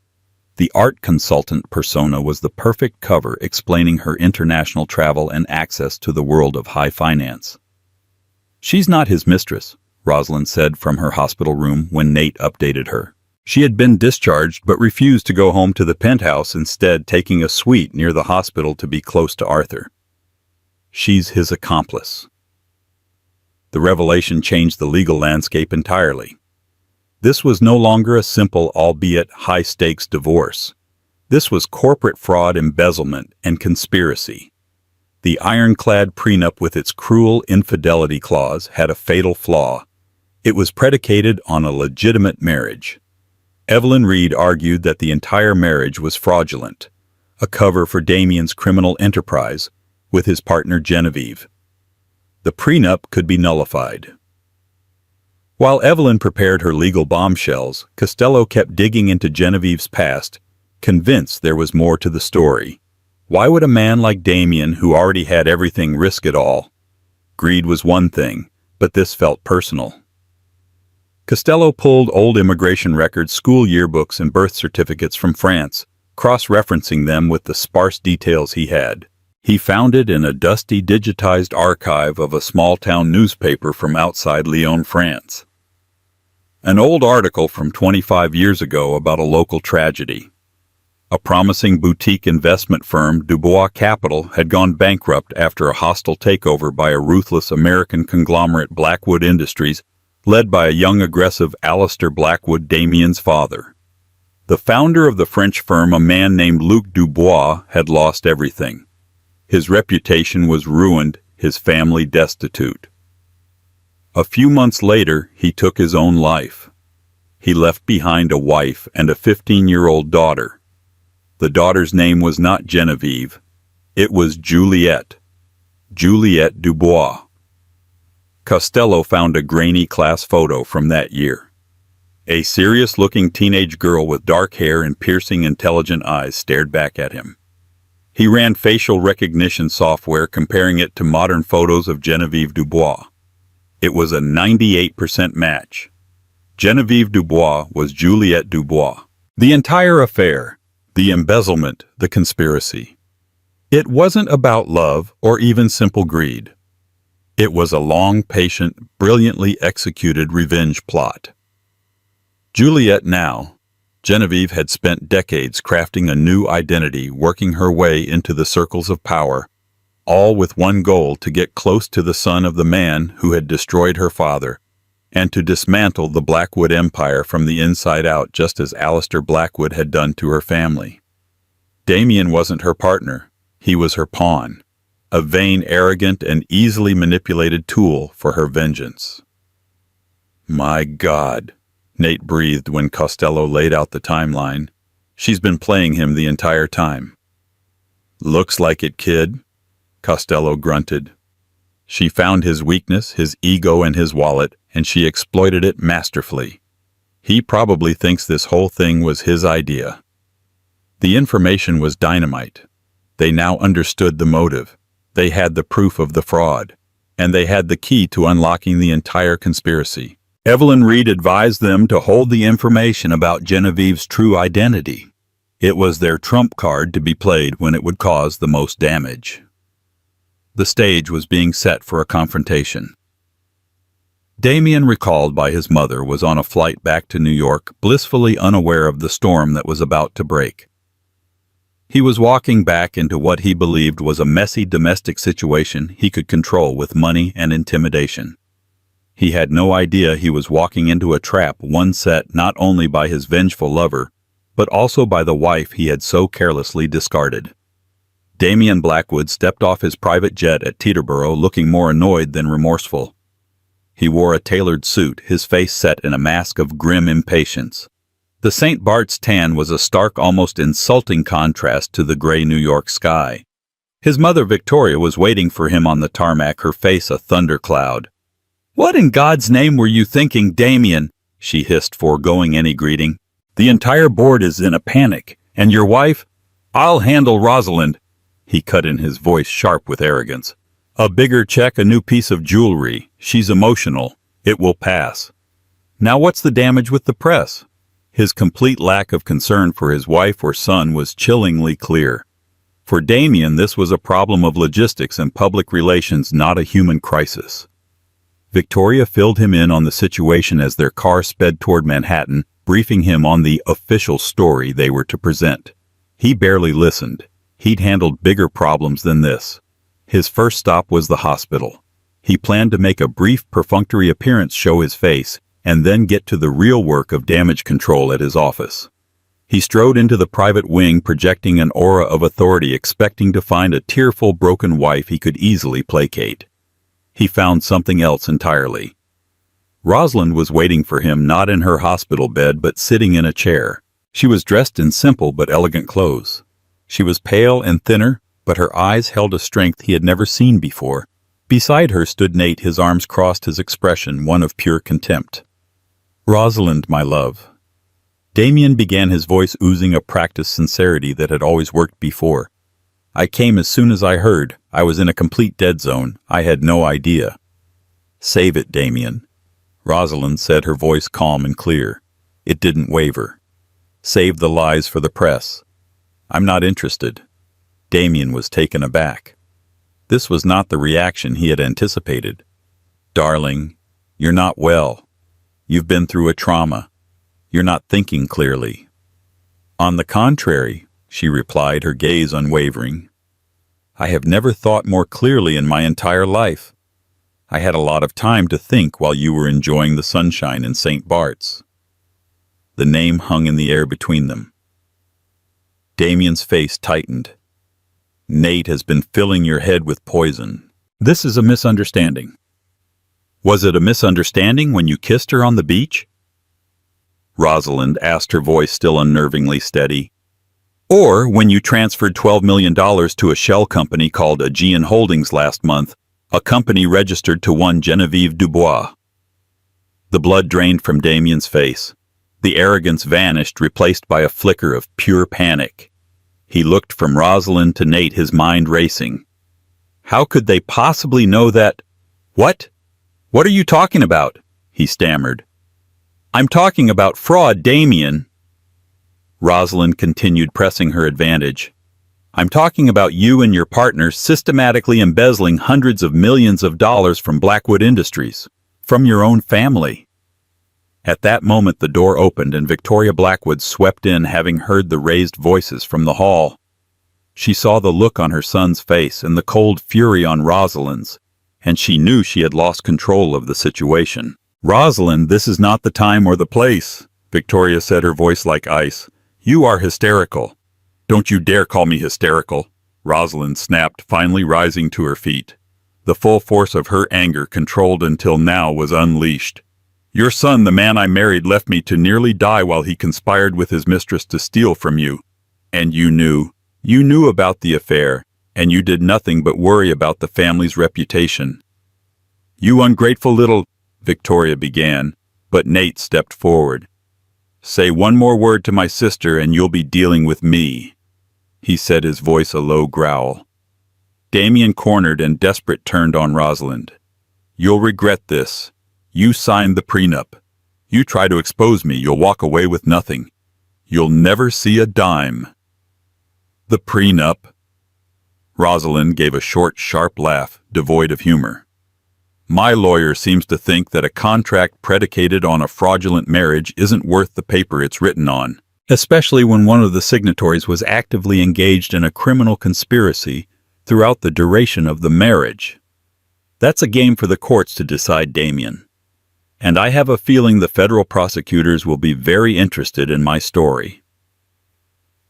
The art consultant persona was the perfect cover explaining her international travel and access to the world of high finance. "She's not his mistress," Rosalind said from her hospital room when Nate updated her. She had been discharged but refused to go home to the penthouse, instead taking a suite near the hospital to be close to Arthur. "She's his accomplice." The revelation changed the legal landscape entirely. This was no longer a simple, albeit high-stakes divorce. This was corporate fraud, embezzlement, and conspiracy. The ironclad prenup with its cruel infidelity clause had a fatal flaw. It was predicated on a legitimate marriage. Evelyn Reed argued that the entire marriage was fraudulent, a cover for Damien's criminal enterprise with his partner Genevieve. The prenup could be nullified. While Evelyn prepared her legal bombshells, Costello kept digging into Genevieve's past, convinced there was more to the story. Why would a man like Damien, who already had everything, risk it all? Greed was one thing, but this felt personal. Costello pulled old immigration records, school yearbooks, and birth certificates from France, cross-referencing them with the sparse details he had. He found it in a dusty, digitized archive of a small-town newspaper from outside Lyon, France. An old article from 25 years ago about a local tragedy. A promising boutique investment firm, Dubois Capital, had gone bankrupt after a hostile takeover by a ruthless American conglomerate, Blackwood Industries, led by a young, aggressive Alistair Blackwood, Damien's father. The founder of the French firm, a man named Luc Dubois, had lost everything. His reputation was ruined, his family destitute. A few months later, he took his own life. He left behind a wife and a 15-year-old daughter. The daughter's name was not Genevieve. It was Juliet. Juliette Dubois. Costello found a grainy class photo from that year. A serious-looking teenage girl with dark hair and piercing, intelligent eyes stared back at him. He ran facial recognition software comparing it to modern photos of Genevieve Dubois. It was a 98% match. Genevieve Dubois was Juliette Dubois. The entire affair, the embezzlement, the conspiracy. It wasn't about love or even simple greed. It was a long, patient, brilliantly executed revenge plot. Juliette now, Genevieve had spent decades crafting a new identity, working her way into the circles of power, all with one goal: to get close to the son of the man who had destroyed her father, and to dismantle the Blackwood empire from the inside out, just as Alistair Blackwood had done to her family. Damien wasn't her partner, he was her pawn, a vain, arrogant, and easily manipulated tool for her vengeance. My God, Nate breathed when Costello laid out the timeline. She's been playing him the entire time. Looks like it, kid, Costello grunted. She found his weakness, his ego, and his wallet, and she exploited it masterfully. He probably thinks this whole thing was his idea. The information was dynamite. They now understood the motive. They had the proof of the fraud, and they had the key to unlocking the entire conspiracy. Evelyn Reed advised them to hold the information about Genevieve's true identity. It was their trump card to be played when it would cause the most damage. The stage was being set for a confrontation. Damien, recalled by his mother, was on a flight back to New York, blissfully unaware of the storm that was about to break. He was walking back into what he believed was a messy domestic situation he could control with money and intimidation. He had no idea he was walking into a trap, one set not only by his vengeful lover, but also by the wife he had so carelessly discarded. Damien Blackwood stepped off his private jet at Teterboro looking more annoyed than remorseful. He wore a tailored suit, his face set in a mask of grim impatience. The St. Bart's tan was a stark, almost insulting contrast to the gray New York sky. His mother Victoria was waiting for him on the tarmac, her face a thundercloud. "What in God's name were you thinking, Damien?" she hissed, foregoing any greeting. "The entire board is in a panic, and your wife—" "I'll handle Rosalind," he cut in, his voice sharp with arrogance. "A bigger check, a new piece of jewelry. She's emotional. It will pass. Now what's the damage with the press?" His complete lack of concern for his wife or son was chillingly clear. For Damien, this was a problem of logistics and public relations, not a human crisis. Victoria filled him in on the situation as their car sped toward Manhattan, briefing him on the official story they were to present. He barely listened. He'd handled bigger problems than this. His first stop was the hospital. He planned to make a brief perfunctory appearance, show his face, and then get to the real work of damage control at his office. He strode into the private wing, projecting an aura of authority, expecting to find a tearful, broken wife he could easily placate. He found something else entirely. Rosalind was waiting for him, not in her hospital bed, but sitting in a chair. She was dressed in simple but elegant clothes. She was pale and thinner, but her eyes held a strength he had never seen before. Beside her stood Nate, his arms crossed, his expression one of pure contempt. "Rosalind, my love." Damien began, his voice oozing a practiced sincerity that had always worked before. "I came as soon as I heard. I was in a complete dead zone. I had no idea." "Save it, Damien," Rosalind said, her voice calm and clear. It didn't waver. "Save the lies for the press. I'm not interested." Damien was taken aback. This was not the reaction he had anticipated. "Darling, you're not well. You've been through a trauma. You're not thinking clearly." "On the contrary," she replied, her gaze unwavering. "I have never thought more clearly in my entire life. I had a lot of time to think while you were enjoying the sunshine in St. Bart's." The name hung in the air between them. Damien's face tightened. "Nate has been filling your head with poison. This is a misunderstanding." "Was it a misunderstanding when you kissed her on the beach?" Rosalind asked, her voice still unnervingly steady. Or when you transferred $12 million to a shell company called Aegean Holdings last month, a company registered to one Genevieve Dubois. The blood drained from Damien's face. The arrogance vanished, replaced by a flicker of pure panic. He looked from Rosalind to Nate, his mind racing. How could they possibly know that? What? What are you talking about? He stammered. I'm talking about fraud, Damien. Rosalind continued, pressing her advantage. I'm talking about you and your partner systematically embezzling hundreds of millions of dollars from Blackwood Industries, from your own family. At that moment the door opened and Victoria Blackwood swept in, having heard the raised voices from the hall. She saw the look on her son's face and the cold fury on Rosalind's, and she knew she had lost control of the situation. Rosalind, this is not the time or the place, Victoria said, her voice like ice. You are hysterical. Don't you dare call me hysterical, Rosalind snapped, finally rising to her feet. The full force of her anger, controlled until now, was unleashed. Your son, the man I married, left me to nearly die while he conspired with his mistress to steal from you. And you knew. You knew about the affair, and you did nothing but worry about the family's reputation. You ungrateful little... Victoria began, but Nate stepped forward. Say one more word to my sister and you'll be dealing with me, he said, his voice a low growl. Damien, cornered and desperate, turned on Rosalind. You'll regret this. You signed the prenup. You try to expose me, you'll walk away with nothing. You'll never see a dime. The prenup? Rosalind gave a short, sharp laugh, devoid of humor. My lawyer seems to think that a contract predicated on a fraudulent marriage isn't worth the paper it's written on, especially when one of the signatories was actively engaged in a criminal conspiracy throughout the duration of the marriage. That's a game for the courts to decide, Damien. And I have a feeling the federal prosecutors will be very interested in my story.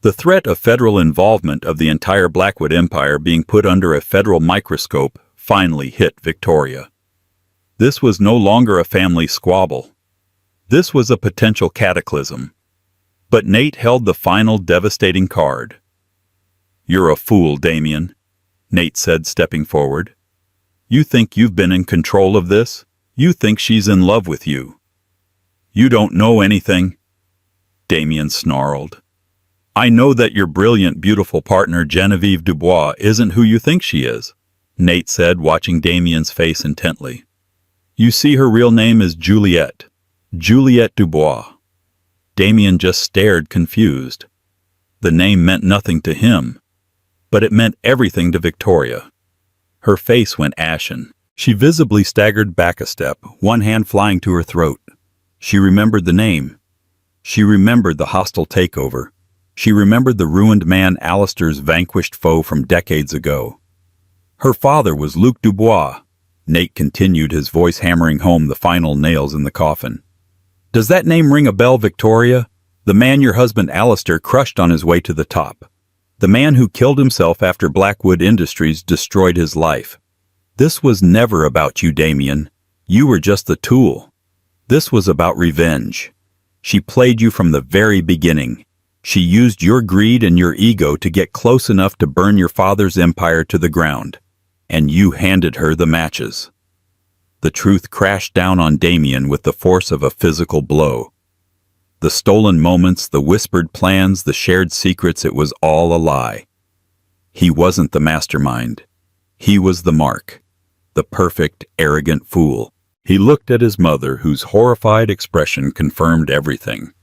The threat of federal involvement of the entire Blackwood Empire being put under a federal microscope finally hit Victoria. This was no longer a family squabble. This was a potential cataclysm. But Nate held the final devastating card. You're a fool, Damien, Nate said, stepping forward. You think you've been in control of this? You think she's in love with you. You don't know anything, Damien snarled. I know that your brilliant, beautiful partner, Genevieve Dubois, isn't who you think she is, Nate said, watching Damien's face intently. You see, her real name is Juliette Dubois. Damien just stared, confused. The name meant nothing to him, but it meant everything to Victoria. Her face went ashen. She visibly staggered back a step, one hand flying to her throat. She remembered the name. She remembered the hostile takeover. She remembered the ruined man, Alistair's vanquished foe from decades ago. Her father was Luc Dubois, Nate continued, his voice hammering home the final nails in the coffin. Does that name ring a bell, Victoria? The man your husband Alistair crushed on his way to the top. The man who killed himself after Blackwood Industries destroyed his life. This was never about you, Damien. You were just the tool. This was about revenge. She played you from the very beginning. She used your greed and your ego to get close enough to burn your father's empire to the ground. And you handed her the matches. The truth crashed down on Damien with the force of a physical blow. The stolen moments, the whispered plans, the shared secrets, it was all a lie. He wasn't the mastermind. He was the mark. The perfect, arrogant fool. He looked at his mother, whose horrified expression confirmed everything.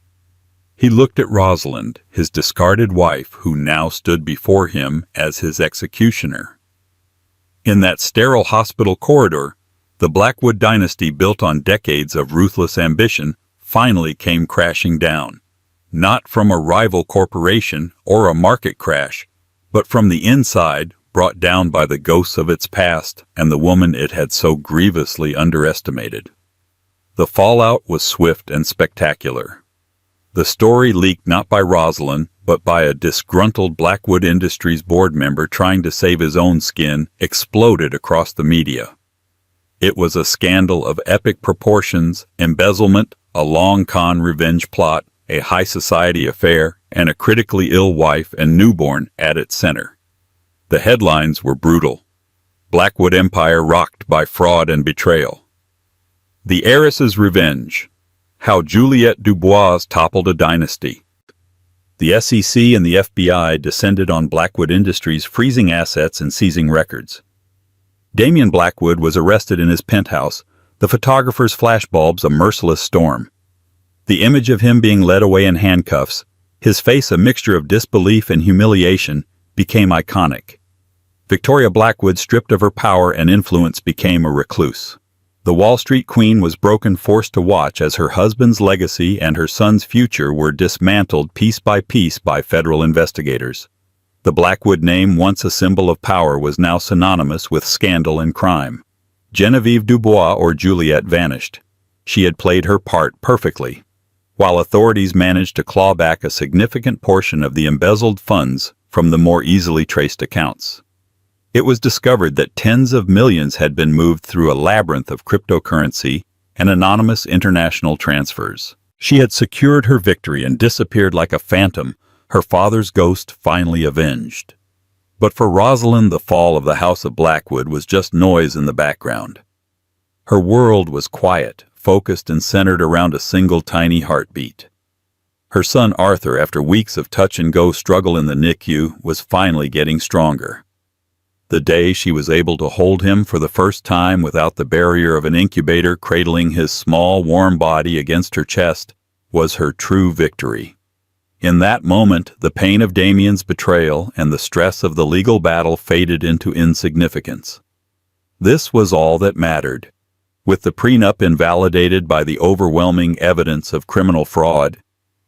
He looked at Rosalind, his discarded wife, who now stood before him as his executioner. In that sterile hospital corridor, the Blackwood dynasty, built on decades of ruthless ambition, finally came crashing down. Not from a rival corporation or a market crash, but from the inside, brought down by the ghosts of its past and the woman it had so grievously underestimated. The fallout was swift and spectacular. The story, leaked not by Rosalind, but by a disgruntled Blackwood Industries board member trying to save his own skin, exploded across the media. It was a scandal of epic proportions, embezzlement, a long con revenge plot, a high society affair, and a critically ill wife and newborn at its center. The headlines were brutal. Blackwood Empire rocked by fraud and betrayal. The Heiress's Revenge. How Juliette Dubois toppled a dynasty. The SEC and the FBI descended on Blackwood Industries, freezing assets and seizing records. Damien Blackwood was arrested in his penthouse, the photographer's flashbulbs a merciless storm. The image of him being led away in handcuffs, his face a mixture of disbelief and humiliation, became iconic. Victoria Blackwood, stripped of her power and influence, became a recluse. The Wall Street queen was forced to watch as her husband's legacy and her son's future were dismantled piece by federal investigators. The Blackwood name, once a symbol of power, was now synonymous with scandal and crime. Genevieve Dubois, or Juliette, vanished. She had played her part perfectly. While authorities managed to claw back a significant portion of the embezzled funds from the more easily traced accounts, it was discovered that tens of millions had been moved through a labyrinth of cryptocurrency and anonymous international transfers. She had secured her victory and disappeared like a phantom, her father's ghost finally avenged. But for Rosalind, the fall of the House of Blackwood was just noise in the background. Her world was quiet, focused and centered around a single tiny heartbeat. Her son Arthur, after weeks of touch-and-go struggle in the NICU, was finally getting stronger. The day she was able to hold him for the first time without the barrier of an incubator cradling his small, warm body against her chest was her true victory. In that moment, the pain of Damien's betrayal and the stress of the legal battle faded into insignificance. This was all that mattered. With the prenup invalidated by the overwhelming evidence of criminal fraud,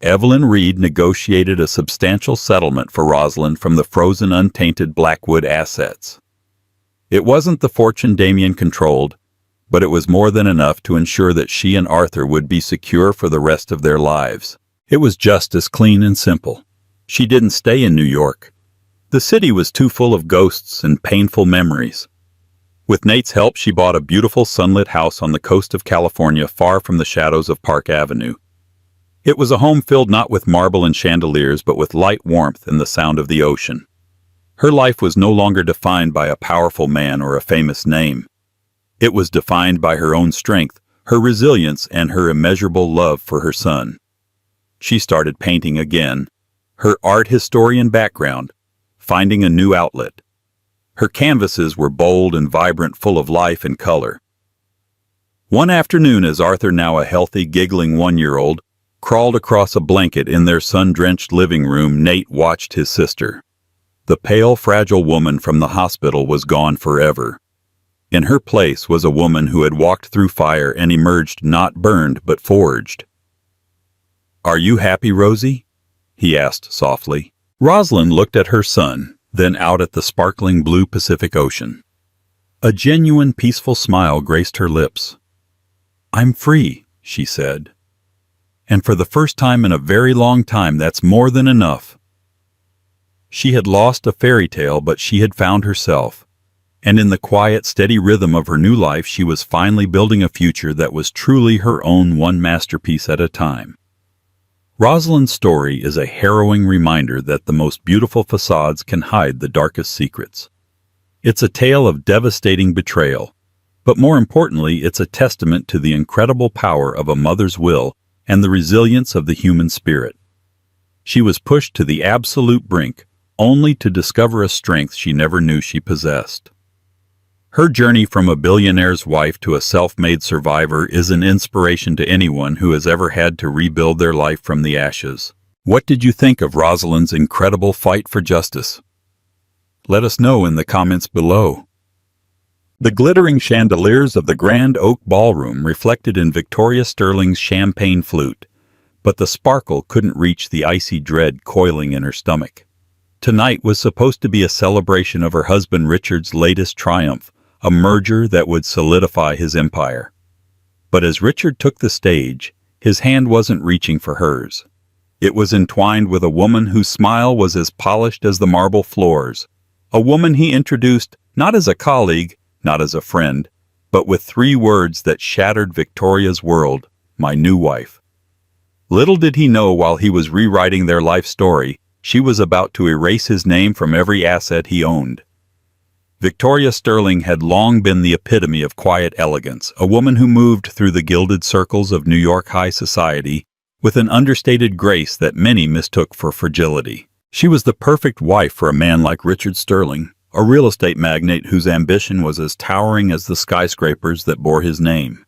Evelyn Reed negotiated a substantial settlement for Rosalind from the frozen, untainted Blackwood assets. It wasn't the fortune Damien controlled, but it was more than enough to ensure that she and Arthur would be secure for the rest of their lives. It was just as clean and simple. She didn't stay in New York. The city was too full of ghosts and painful memories. With Nate's help, she bought a beautiful sunlit house on the coast of California, far from the shadows of Park Avenue. It was a home filled not with marble and chandeliers, but with light, warmth, and the sound of the ocean. Her life was no longer defined by a powerful man or a famous name. It was defined by her own strength, her resilience, and her immeasurable love for her son. She started painting again, her art historian background, finding a new outlet. Her canvases were bold and vibrant, full of life and color. One afternoon, as Arthur, now a healthy, giggling 1-year-old, crawled across a blanket in their sun-drenched living room, Nate watched his sister. The pale, fragile woman from the hospital was gone forever. In her place was a woman who had walked through fire and emerged not burned but forged. "Are you happy, Rosie?" he asked softly. Rosalind looked at her son, then out at the sparkling blue Pacific Ocean. A genuine, peaceful smile graced her lips. "I'm free," she said. "And for the first time in a very long time, that's more than enough." She had lost a fairy tale, but she had found herself. And in the quiet, steady rhythm of her new life, she was finally building a future that was truly her own, one masterpiece at a time. Rosalind's story is a harrowing reminder that the most beautiful facades can hide the darkest secrets. It's a tale of devastating betrayal, but more importantly, it's a testament to the incredible power of a mother's will and the resilience of the human spirit. She was pushed to the absolute brink, only to discover a strength she never knew she possessed. Her journey from a billionaire's wife to a self-made survivor is an inspiration to anyone who has ever had to rebuild their life from the ashes. What did you think of Rosalind's incredible fight for justice? Let us know in the comments below. The glittering chandeliers of the Grand Oak Ballroom reflected in Victoria Sterling's champagne flute, but the sparkle couldn't reach the icy dread coiling in her stomach. Tonight was supposed to be a celebration of her husband Richard's latest triumph, a merger that would solidify his empire. But as Richard took the stage, his hand wasn't reaching for hers. It was entwined with a woman whose smile was as polished as the marble floors, a woman he introduced not as a colleague, not as a friend, but with 3 words that shattered Victoria's world: "My new wife." Little did he know while he was rewriting their life story, she was about to erase his name from every asset he owned. Victoria Sterling had long been the epitome of quiet elegance, a woman who moved through the gilded circles of New York high society with an understated grace that many mistook for fragility. She was the perfect wife for a man like Richard Sterling, a real estate magnate whose ambition was as towering as the skyscrapers that bore his name.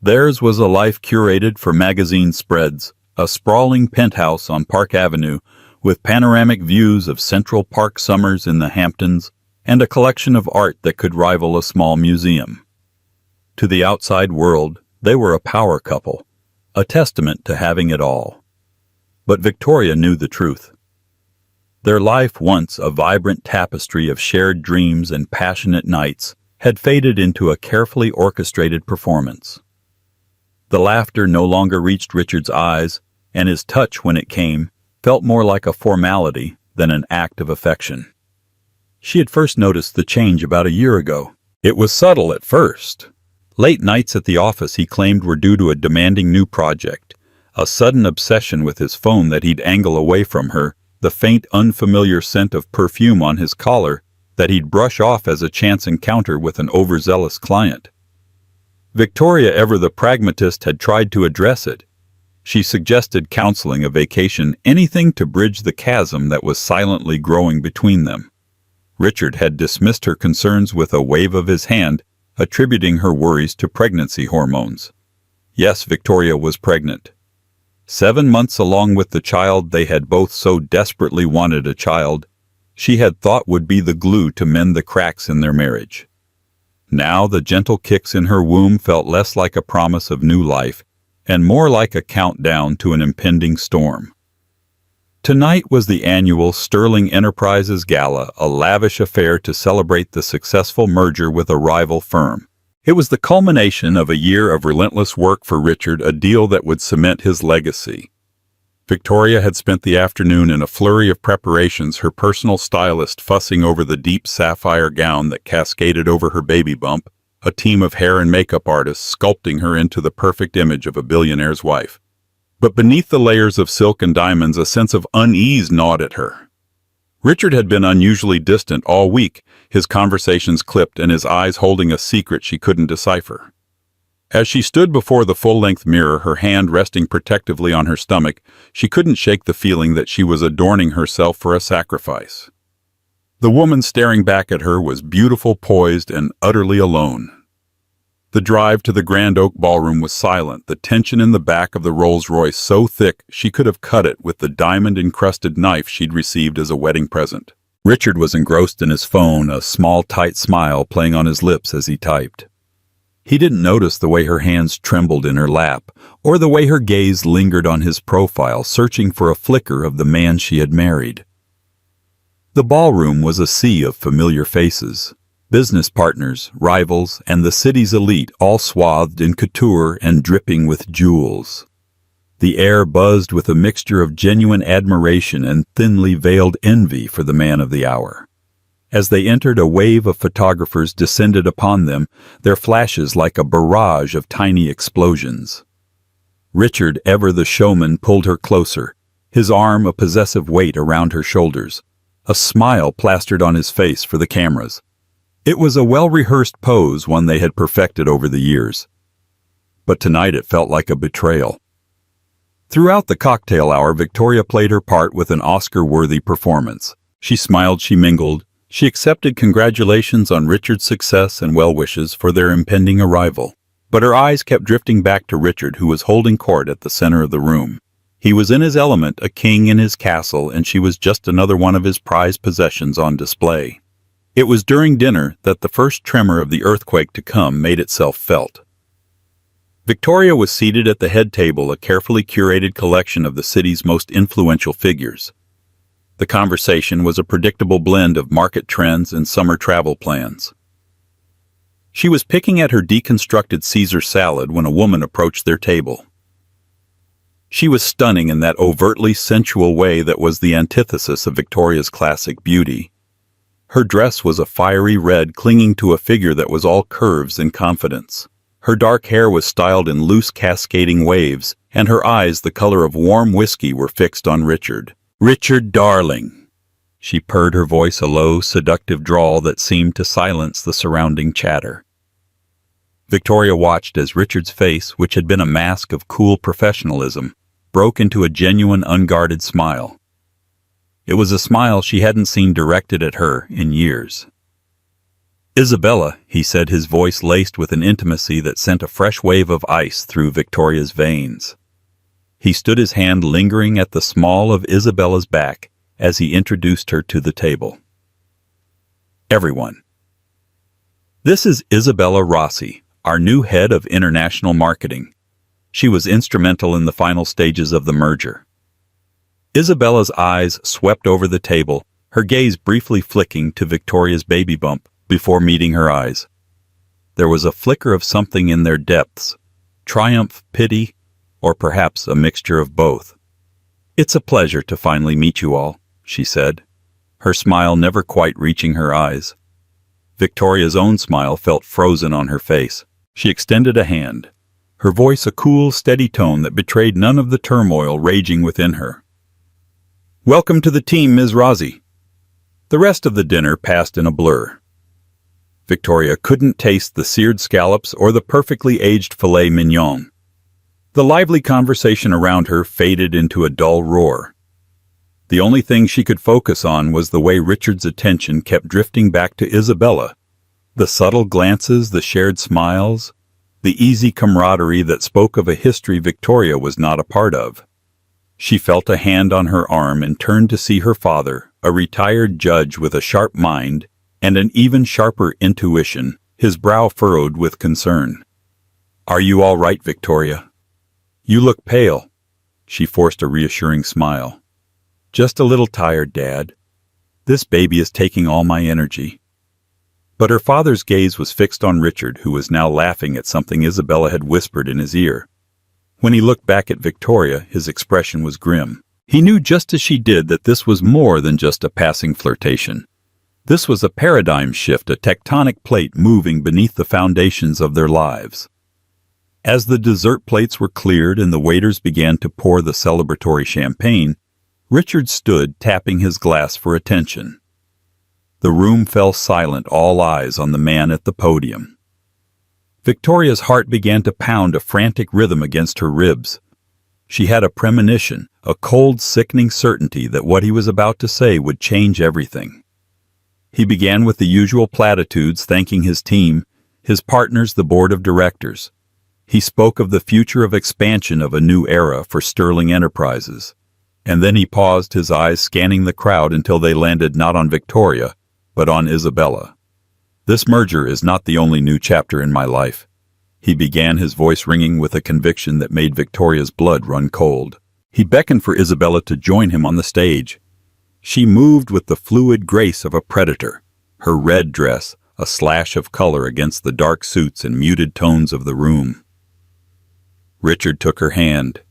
Theirs was a life curated for magazine spreads, a sprawling penthouse on Park Avenue with panoramic views of Central Park summers in the Hamptons, and a collection of art that could rival a small museum. To the outside world, they were a power couple, a testament to having it all. But Victoria knew the truth. Their life, once a vibrant tapestry of shared dreams and passionate nights, had faded into a carefully orchestrated performance. The laughter no longer reached Richard's eyes, and his touch, when it came, felt more like a formality than an act of affection. She had first noticed the change about a year ago. It was subtle at first. Late nights at the office he claimed were due to a demanding new project, a sudden obsession with his phone that he'd angle away from her, the faint unfamiliar scent of perfume on his collar that he'd brush off as a chance encounter with an overzealous client. Victoria, ever the pragmatist, had tried to address it. She suggested counseling, a vacation, anything to bridge the chasm that was silently growing between them. Richard had dismissed her concerns with a wave of his hand, attributing her worries to pregnancy hormones. Yes, Victoria was pregnant. 7 months along with the child they had both so desperately wanted, a child she had thought would be the glue to mend the cracks in their marriage. Now the gentle kicks in her womb felt less like a promise of new life and more like a countdown to an impending storm. Tonight was the annual Sterling Enterprises Gala, a lavish affair to celebrate the successful merger with a rival firm. It was the culmination of a year of relentless work for Richard, a deal that would cement his legacy. Victoria had spent the afternoon in a flurry of preparations, her personal stylist fussing over the deep sapphire gown that cascaded over her baby bump, a team of hair and makeup artists sculpting her into the perfect image of a billionaire's wife. But beneath the layers of silk and diamonds, a sense of unease gnawed at her. Richard had been unusually distant all week, his conversations clipped and his eyes holding a secret she couldn't decipher. As she stood before the full-length mirror, her hand resting protectively on her stomach, she couldn't shake the feeling that she was adorning herself for a sacrifice. The woman staring back at her was beautiful, poised, and utterly alone. The drive to the Grand Oak Ballroom was silent, the tension in the back of the Rolls-Royce so thick she could have cut it with the diamond-encrusted knife she'd received as a wedding present. Richard was engrossed in his phone, a small, tight smile playing on his lips as he typed. He didn't notice the way her hands trembled in her lap, or the way her gaze lingered on his profile, searching for a flicker of the man she had married. The ballroom was a sea of familiar faces. Business partners, rivals, and the city's elite, all swathed in couture and dripping with jewels. The air buzzed with a mixture of genuine admiration and thinly veiled envy for the man of the hour. As they entered, a wave of photographers descended upon them, their flashes like a barrage of tiny explosions. Richard, ever the showman, pulled her closer, his arm a possessive weight around her shoulders, a smile plastered on his face for the cameras. It was a well-rehearsed pose, one they had perfected over the years. But tonight it felt like a betrayal. Throughout the cocktail hour, Victoria played her part with an Oscar-worthy performance. She smiled, she mingled, she accepted congratulations on Richard's success and well wishes for their impending arrival. But her eyes kept drifting back to Richard, who was holding court at the center of the room. He was in his element, a king in his castle, and she was just another one of his prized possessions on display. It was during dinner that the first tremor of the earthquake to come made itself felt. Victoria was seated at the head table, a carefully curated collection of the city's most influential figures. The conversation was a predictable blend of market trends and summer travel plans. She was picking at her deconstructed Caesar salad when a woman approached their table. She was stunning in that overtly sensual way that was the antithesis of Victoria's classic beauty. Her dress was a fiery red, clinging to a figure that was all curves and confidence. Her dark hair was styled in loose cascading waves, and her eyes, the color of warm whiskey, were fixed on Richard. "Richard, darling," she purred, her voice a low, seductive drawl that seemed to silence the surrounding chatter. Victoria watched as Richard's face, which had been a mask of cool professionalism, broke into a genuine, unguarded smile. It was a smile she hadn't seen directed at her in years. "Isabella," he said, his voice laced with an intimacy that sent a fresh wave of ice through Victoria's veins. He stood, his hand lingering at the small of Isabella's back as he introduced her to the table. "Everyone, this is Isabella Rossi, our new head of international marketing. She was instrumental in the final stages of the merger." Isabella's eyes swept over the table, her gaze briefly flicking to Victoria's baby bump before meeting her eyes. There was a flicker of something in their depths, triumph, pity, or perhaps a mixture of both. "It's a pleasure to finally meet you all," she said, her smile never quite reaching her eyes. Victoria's own smile felt frozen on her face. She extended a hand, her voice a cool, steady tone that betrayed none of the turmoil raging within her. "Welcome to the team, Ms. Rossi." The rest of the dinner passed in a blur. Victoria couldn't taste the seared scallops or the perfectly aged filet mignon. The lively conversation around her faded into a dull roar. The only thing she could focus on was the way Richard's attention kept drifting back to Isabella. The subtle glances, the shared smiles, the easy camaraderie that spoke of a history Victoria was not a part of. She felt a hand on her arm and turned to see her father, a retired judge with a sharp mind and an even sharper intuition, his brow furrowed with concern. "Are you all right, Victoria? You look pale." She forced a reassuring smile. "Just a little tired, Dad. This baby is taking all my energy." But her father's gaze was fixed on Richard, who was now laughing at something Isabella had whispered in his ear. When he looked back at Victoria, his expression was grim. He knew just as she did that this was more than just a passing flirtation. This was a paradigm shift, a tectonic plate moving beneath the foundations of their lives. As the dessert plates were cleared and the waiters began to pour the celebratory champagne, Richard stood, tapping his glass for attention. The room fell silent, all eyes on the man at the podium. Victoria's heart began to pound a frantic rhythm against her ribs. She had a premonition, a cold, sickening certainty that what he was about to say would change everything. He began with the usual platitudes, thanking his team, his partners, the board of directors. He spoke of the future of expansion of a new era for Sterling Enterprises. And then he paused, his eyes scanning the crowd until they landed not on Victoria, but on Isabella. "This merger is not the only new chapter in my life," he began, his voice ringing with a conviction that made Victoria's blood run cold. He beckoned for Isabella to join him on the stage. She moved with the fluid grace of a predator, her red dress a slash of color against the dark suits and muted tones of the room. Richard took her hand,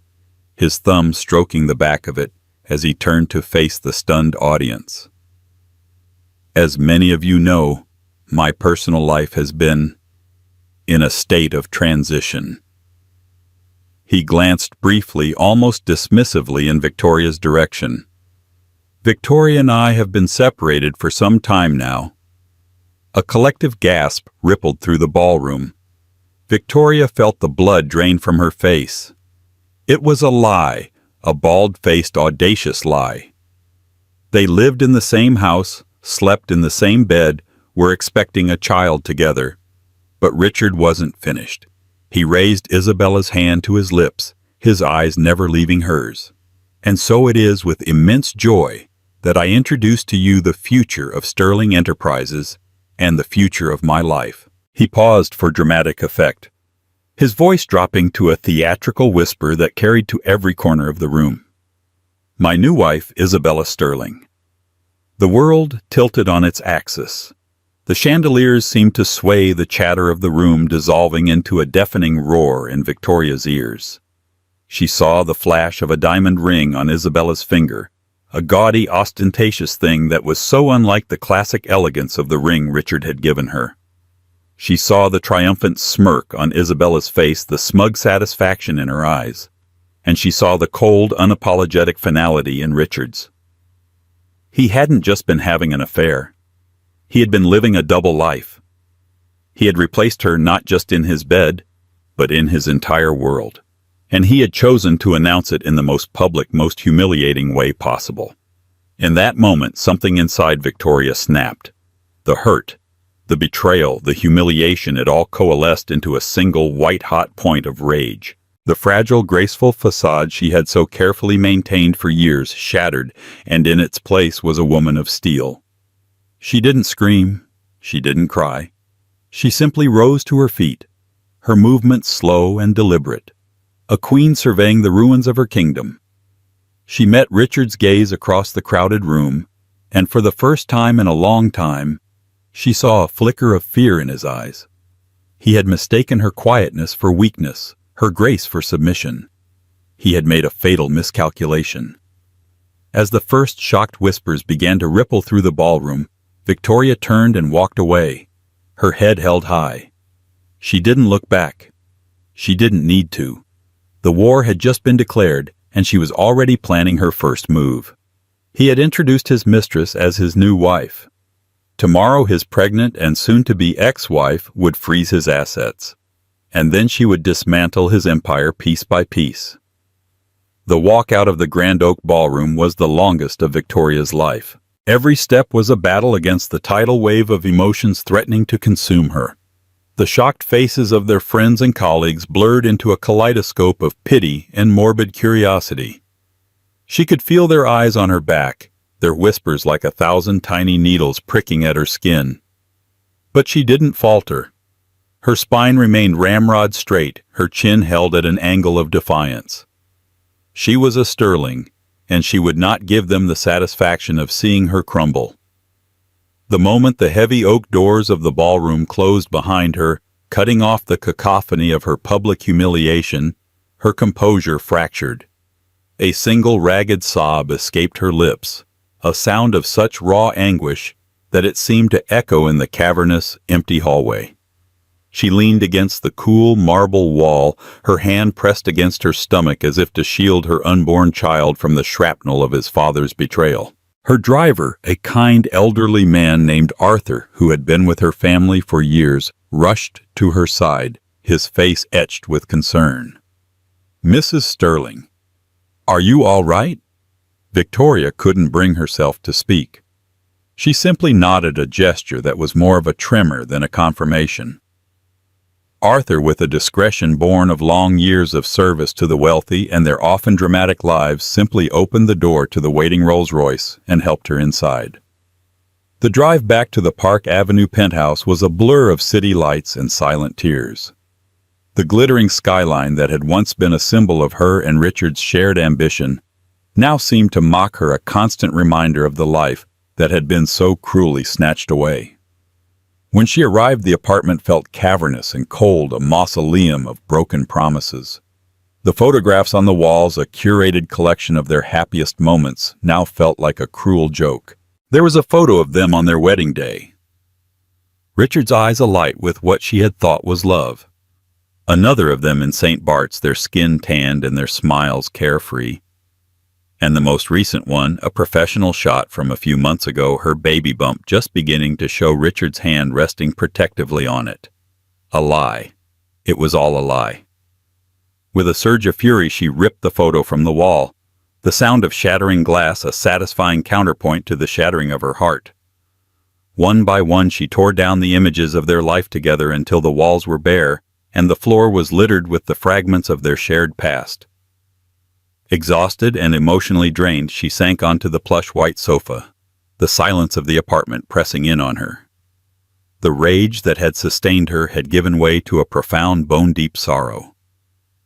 his thumb stroking the back of it as he turned to face the stunned audience. "As many of you know, my personal life has been in a state of transition." He glanced briefly, almost dismissively, in Victoria's direction. "Victoria and I have been separated for some time now." A collective gasp rippled through the ballroom. Victoria felt the blood drain from her face. It was a lie, a bald-faced, audacious lie. They lived in the same house, slept in the same bed, were expecting a child together. But Richard wasn't finished. He raised Isabella's hand to his lips, his eyes never leaving hers. "And so it is with immense joy that I introduce to you the future of Sterling Enterprises and the future of my life." He paused for dramatic effect, his voice dropping to a theatrical whisper that carried to every corner of the room. "My new wife, Isabella Sterling." The world tilted on its axis. The chandeliers seemed to sway, the chatter of the room dissolving into a deafening roar in Victoria's ears. She saw the flash of a diamond ring on Isabella's finger, a gaudy, ostentatious thing that was so unlike the classic elegance of the ring Richard had given her. She saw the triumphant smirk on Isabella's face, the smug satisfaction in her eyes. and she saw the cold, unapologetic finality in Richard's. He hadn't just been having an affair. He had been living a double life. He had replaced her not just in his bed, but in his entire world. And he had chosen to announce it in the most public, most humiliating way possible. In that moment, something inside Victoria snapped. The hurt, the betrayal, the humiliation, it all coalesced into a single white-hot point of rage. The fragile, graceful facade she had so carefully maintained for years shattered, and in its place was a woman of steel. She didn't scream. She didn't cry. She simply rose to her feet, her movements slow and deliberate, a queen surveying the ruins of her kingdom. She met Richard's gaze across the crowded room, and for the first time in a long time, she saw a flicker of fear in his eyes. He had mistaken her quietness for weakness, her grace for submission. He had made a fatal miscalculation. As the first shocked whispers began to ripple through the ballroom, Victoria turned and walked away, her head held high. She didn't look back. She didn't need to. The war had just been declared, and she was already planning her first move. He had introduced his mistress as his new wife. Tomorrow his pregnant and soon-to-be ex-wife would freeze his assets, and then she would dismantle his empire piece by piece. The walk out of the Grand Oak Ballroom was the longest of Victoria's life. Every step was a battle against the tidal wave of emotions threatening to consume her. The shocked faces of their friends and colleagues blurred into a kaleidoscope of pity and morbid curiosity. She could feel their eyes on her back, their whispers like 1,000 tiny needles pricking at her skin. But she didn't falter. Her spine remained ramrod straight, her chin held at an angle of defiance. She was a sterling, and she would not give them the satisfaction of seeing her crumble. The moment the heavy oak doors of the ballroom closed behind her, cutting off the cacophony of her public humiliation, her composure fractured. A single ragged sob escaped her lips, a sound of such raw anguish that it seemed to echo in the cavernous, empty hallway. She leaned against the cool marble wall, her hand pressed against her stomach as if to shield her unborn child from the shrapnel of his father's betrayal. Her driver, a kind elderly man named Arthur, who had been with her family for years, rushed to her side, his face etched with concern. "Mrs. Sterling, are you all right?" Victoria couldn't bring herself to speak. She simply nodded, a gesture that was more of a tremor than a confirmation. Arthur, with a discretion born of long years of service to the wealthy and their often dramatic lives, simply opened the door to the waiting Rolls-Royce and helped her inside. The drive back to the Park Avenue penthouse was a blur of city lights and silent tears. The glittering skyline that had once been a symbol of her and Richard's shared ambition now seemed to mock her, a constant reminder of the life that had been so cruelly snatched away. When she arrived, the apartment felt cavernous and cold, a mausoleum of broken promises. The photographs on the walls, a curated collection of their happiest moments, now felt like a cruel joke. There was a photo of them on their wedding day, Richard's eyes alight with what she had thought was love. Another of them in St. Bart's, their skin tanned and their smiles carefree. And the most recent one, a professional shot from a few months ago, her baby bump just beginning to show Richard's hand resting protectively on it. A lie. It was all a lie. With a surge of fury, she ripped the photo from the wall, the sound of shattering glass a satisfying counterpoint to the shattering of her heart. One by one, she tore down the images of their life together until the walls were bare and the floor was littered with the fragments of their shared past. Exhausted and emotionally drained, she sank onto the plush white sofa, the silence of the apartment pressing in on her. The rage that had sustained her had given way to a profound, bone-deep sorrow.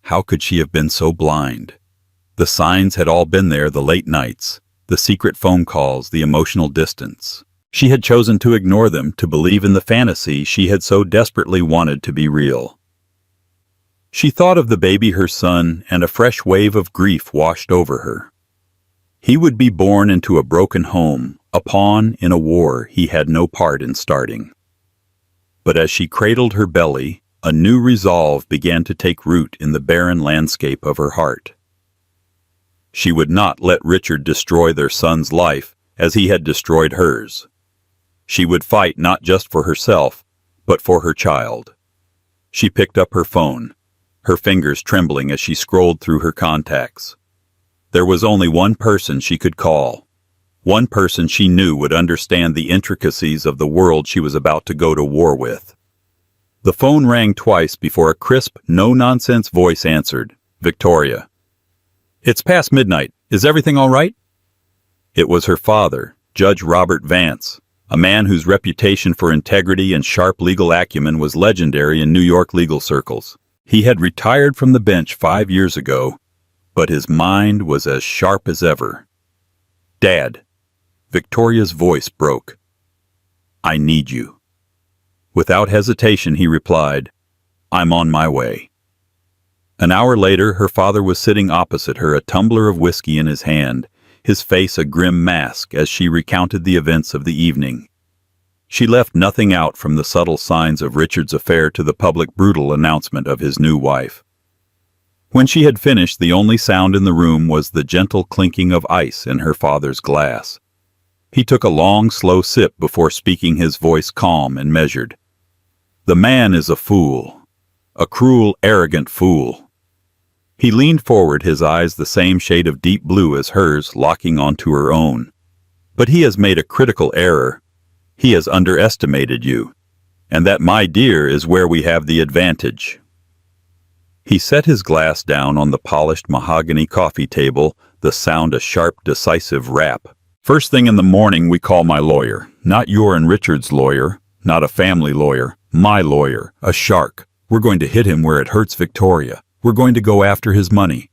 How could she have been so blind? The signs had all been there, the late nights, the secret phone calls, the emotional distance. She had chosen to ignore them, to believe in the fantasy she had so desperately wanted to be real. She thought of the baby, her son, and a fresh wave of grief washed over her. He would be born into a broken home, a pawn in a war he had no part in starting. But as she cradled her belly, a new resolve began to take root in the barren landscape of her heart. She would not let Richard destroy their son's life as he had destroyed hers. She would fight not just for herself, but for her child. She picked up her phone, her fingers trembling as she scrolled through her contacts. There was only one person she could call, one person she knew would understand the intricacies of the world she was about to go to war with. The phone rang twice before a crisp, no-nonsense voice answered. Victoria. It's past midnight. Is everything all right? It was her father, Judge Robert Vance, a man whose reputation for integrity and sharp legal acumen was legendary in New York legal circles. He had retired from the bench 5 years ago, but his mind was as sharp as ever. Dad. Victoria's voice broke. I need you. Without hesitation, he replied, I'm on my way. An hour later, her father was sitting opposite her, a tumbler of whiskey in his hand, his face a grim mask as she recounted the events of the evening. She left nothing out, from the subtle signs of Richard's affair to the public brutal announcement of his new wife. When she had finished, the only sound in the room was the gentle clinking of ice in her father's glass. He took a long, slow sip before speaking, his voice calm and measured. The man is a fool, a cruel, arrogant fool. He leaned forward, his eyes the same shade of deep blue as hers, locking onto her own. But he has made a critical error. He has underestimated you, and that, my dear, is where we have the advantage. He set his glass down on the polished mahogany coffee table, the sound a sharp, decisive rap. First thing in the morning, we call my lawyer. Not your and Richard's lawyer, not a family lawyer, my lawyer, a shark. We're going to hit him where it hurts Victoria. We're going to go after his money.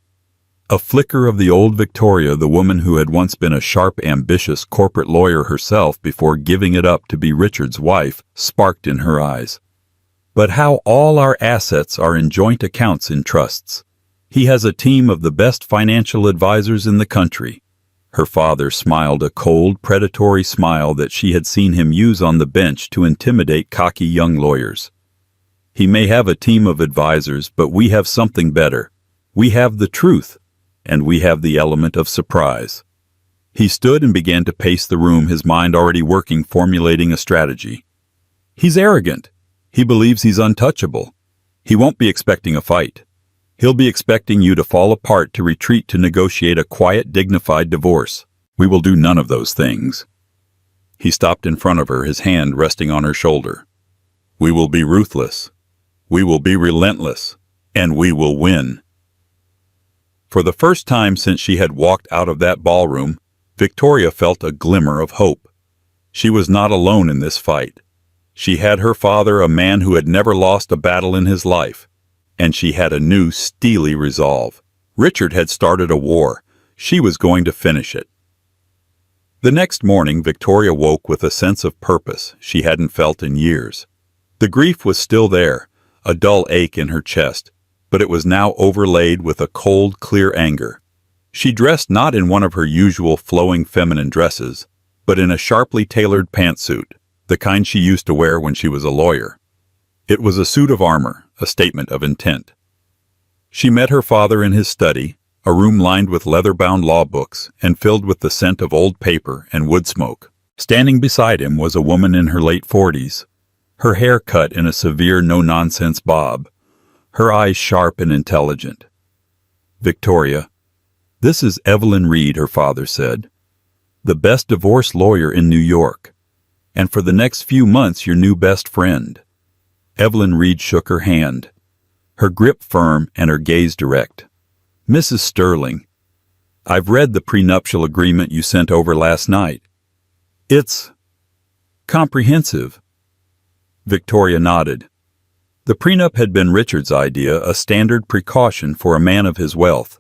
A flicker of the old Victoria, the woman who had once been a sharp, ambitious corporate lawyer herself before giving it up to be Richard's wife, sparked in her eyes. But how all our assets are in joint accounts in trusts. He has a team of the best financial advisors in the country. Her father smiled, a cold, predatory smile that she had seen him use on the bench to intimidate cocky young lawyers. He may have a team of advisors, but we have something better. We have the truth, and we have the element of surprise. He stood and began to pace the room, his mind already working, formulating a strategy. He's arrogant. He believes he's untouchable. He won't be expecting a fight. He'll be expecting you to fall apart, to retreat, to negotiate a quiet, dignified divorce. We will do none of those things. He stopped in front of her, his hand resting on her shoulder. We will be ruthless. We will be relentless. And we will win. For the first time since she had walked out of that ballroom, Victoria felt a glimmer of hope. She was not alone in this fight. She had her father, a man who had never lost a battle in his life. And she had a new, steely resolve. Richard had started a war. She was going to finish it. The next morning, Victoria woke with a sense of purpose she hadn't felt in years. The grief was still there, a dull ache in her chest, but it was now overlaid with a cold, clear anger. She dressed not in one of her usual flowing feminine dresses, but in a sharply tailored pantsuit, the kind she used to wear when she was a lawyer. It was a suit of armor, a statement of intent. She met her father in his study, a room lined with leather-bound law books and filled with the scent of old paper and wood smoke. Standing beside him was a woman in her late 40s, her hair cut in a severe, no-nonsense bob, her eyes sharp and intelligent. Victoria, this is Evelyn Reed, her father said, the best divorce lawyer in New York, and for the next few months your new best friend. Evelyn Reed shook her hand, her grip firm and her gaze direct. Mrs. Sterling, I've read the prenuptial agreement you sent over last night. It's comprehensive. Victoria nodded. The prenup had been Richard's idea, a standard precaution for a man of his wealth.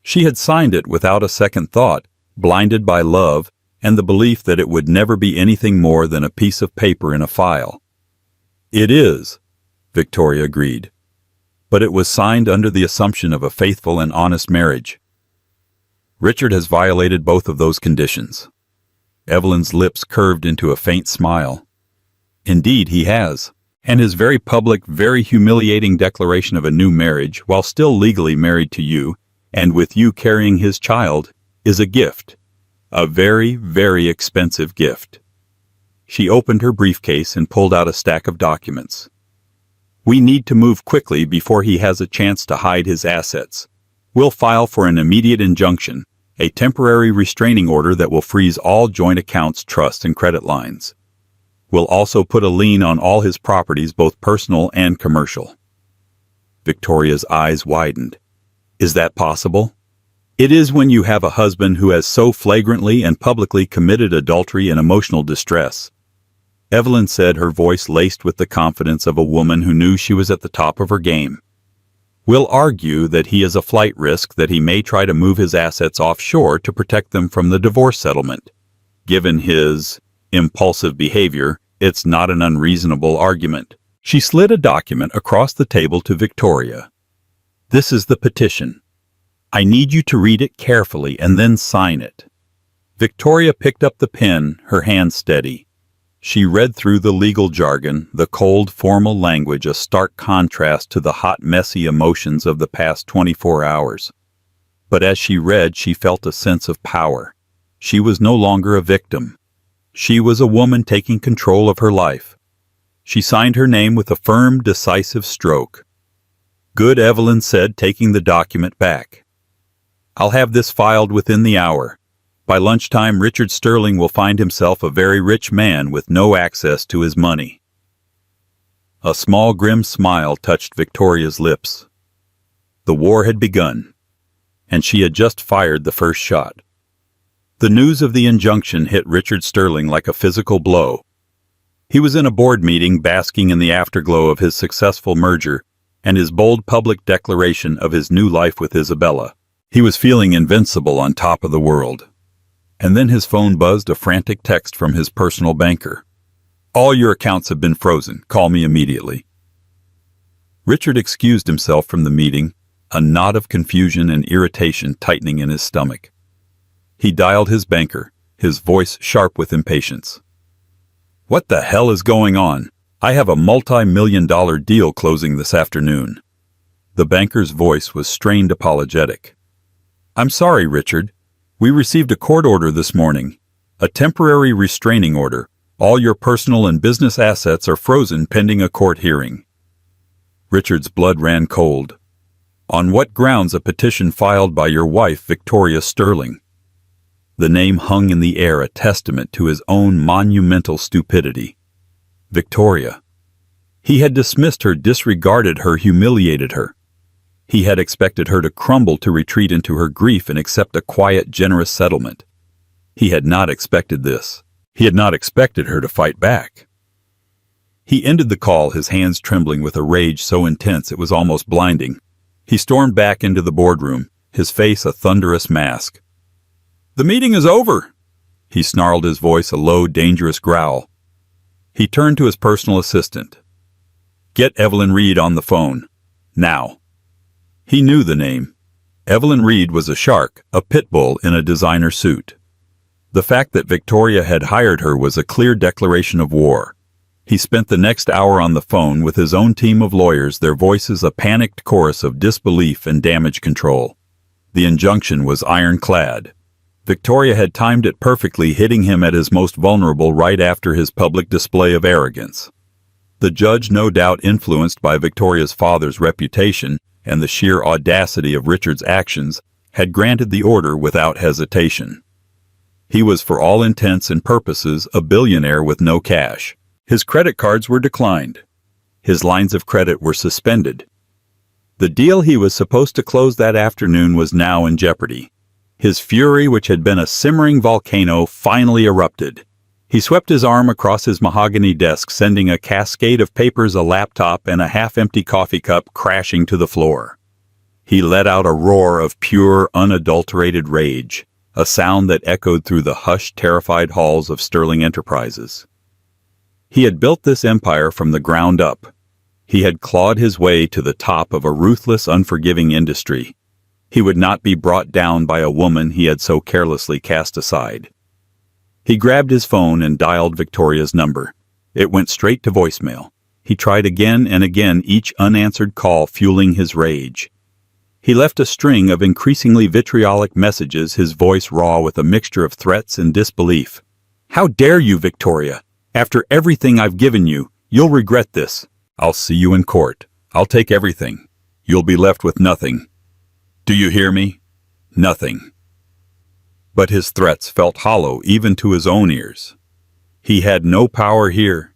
She had signed it without a second thought, blinded by love and the belief that it would never be anything more than a piece of paper in a file. It is, Victoria agreed, but it was signed under the assumption of a faithful and honest marriage. Richard has violated both of those conditions. Evelyn's lips curved into a faint smile. Indeed, he has, and his very public, very humiliating declaration of a new marriage, while still legally married to you, and with you carrying his child, is a gift. A very, very expensive gift. She opened her briefcase and pulled out a stack of documents. We need to move quickly before he has a chance to hide his assets. We'll file for an immediate injunction, a temporary restraining order that will freeze all joint accounts, trust, and credit lines. We'll also put a lien on all his properties, both personal and commercial. Victoria's eyes widened. Is that possible? It is when you have a husband who has so flagrantly and publicly committed adultery and emotional distress. Evelyn said, her voice laced with the confidence of a woman who knew she was at the top of her game. We'll argue that he is a flight risk, that he may try to move his assets offshore to protect them from the divorce settlement. Given his impulsive behavior, it's not an unreasonable argument. She slid a document across the table to Victoria. This is the petition. I need you to read it carefully and then sign it. Victoria picked up the pen, her hand steady. She read through the legal jargon, the cold, formal language, a stark contrast to the hot, messy emotions of the past 24 hours. But as she read, she felt a sense of power. She was no longer a victim. She was a woman taking control of her life. She signed her name with a firm, decisive stroke. Good, Evelyn said, taking the document back. I'll have this filed within the hour. By lunchtime, Richard Sterling will find himself a very rich man with no access to his money. A small, grim smile touched Victoria's lips. The war had begun, and she had just fired the first shot. The news of the injunction hit Richard Sterling like a physical blow. He was in a board meeting, basking in the afterglow of his successful merger and his bold public declaration of his new life with Isabella. He was feeling invincible, on top of the world. And then his phone buzzed, a frantic text from his personal banker. All your accounts have been frozen. Call me immediately. Richard excused himself from the meeting, a knot of confusion and irritation tightening in his stomach. He dialed his banker, his voice sharp with impatience. What the hell is going on? I have a multi-million-dollar deal closing this afternoon. The banker's voice was strained, apologetic. I'm sorry, Richard. We received a court order this morning. A temporary restraining order. All your personal and business assets are frozen pending a court hearing. Richard's blood ran cold. On what grounds a petition filed by your wife, Victoria Sterling? The name hung in the air, a testament to his own monumental stupidity. Victoria. He had dismissed her, disregarded her, humiliated her. He had expected her to crumble, to retreat into her grief and accept a quiet, generous settlement. He had not expected this. He had not expected her to fight back. He ended the call, his hands trembling with a rage so intense it was almost blinding. He stormed back into the boardroom, his face a thunderous mask. The meeting is over, he snarled, his voice a low, dangerous growl. He turned to his personal assistant. Get Evelyn Reed on the phone. Now. He knew the name. Evelyn Reed was a shark, a pit bull in a designer suit. The fact that Victoria had hired her was a clear declaration of war. He spent the next hour on the phone with his own team of lawyers, their voices a panicked chorus of disbelief and damage control. The injunction was ironclad. Victoria had timed it perfectly, hitting him at his most vulnerable right after his public display of arrogance. The judge, no doubt influenced by Victoria's father's reputation and the sheer audacity of Richard's actions, had granted the order without hesitation. He was, for all intents and purposes, a billionaire with no cash. His credit cards were declined. His lines of credit were suspended. The deal he was supposed to close that afternoon was now in jeopardy. His fury, which had been a simmering volcano, finally erupted. He swept his arm across his mahogany desk, sending a cascade of papers, a laptop, and a half-empty coffee cup crashing to the floor. He let out a roar of pure, unadulterated rage, a sound that echoed through the hushed, terrified halls of Sterling Enterprises. He had built this empire from the ground up. He had clawed his way to the top of a ruthless, unforgiving industry. He would not be brought down by a woman he had so carelessly cast aside. He grabbed his phone and dialed Victoria's number. It went straight to voicemail. He tried again and again, each unanswered call fueling his rage. He left a string of increasingly vitriolic messages, his voice raw with a mixture of threats and disbelief. "How dare you, Victoria? After everything I've given you, you'll regret this. I'll see you in court. I'll take everything. You'll be left with nothing. Do you hear me? Nothing." But his threats felt hollow even to his own ears. He had no power here.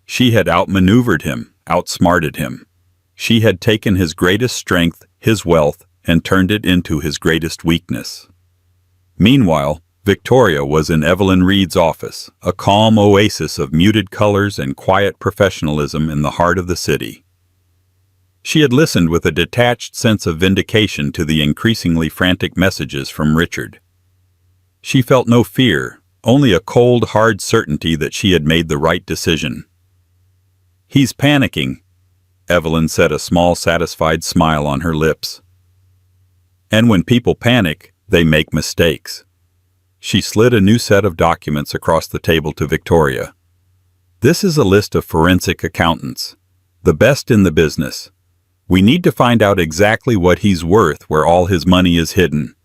She had outmaneuvered him, outsmarted him. She had taken his greatest strength, his wealth, and turned it into his greatest weakness. Meanwhile, Victoria was in Evelyn Reed's office, a calm oasis of muted colors and quiet professionalism in the heart of the city. She had listened with a detached sense of vindication to the increasingly frantic messages from Richard. She felt no fear, only a cold, hard certainty that she had made the right decision. "He's panicking," Evelyn said, a small, satisfied smile on her lips. "And when people panic, they make mistakes." She slid a new set of documents across the table to Victoria. "This is a list of forensic accountants, the best in the business. We need to find out exactly what he's worth where all his money is hidden.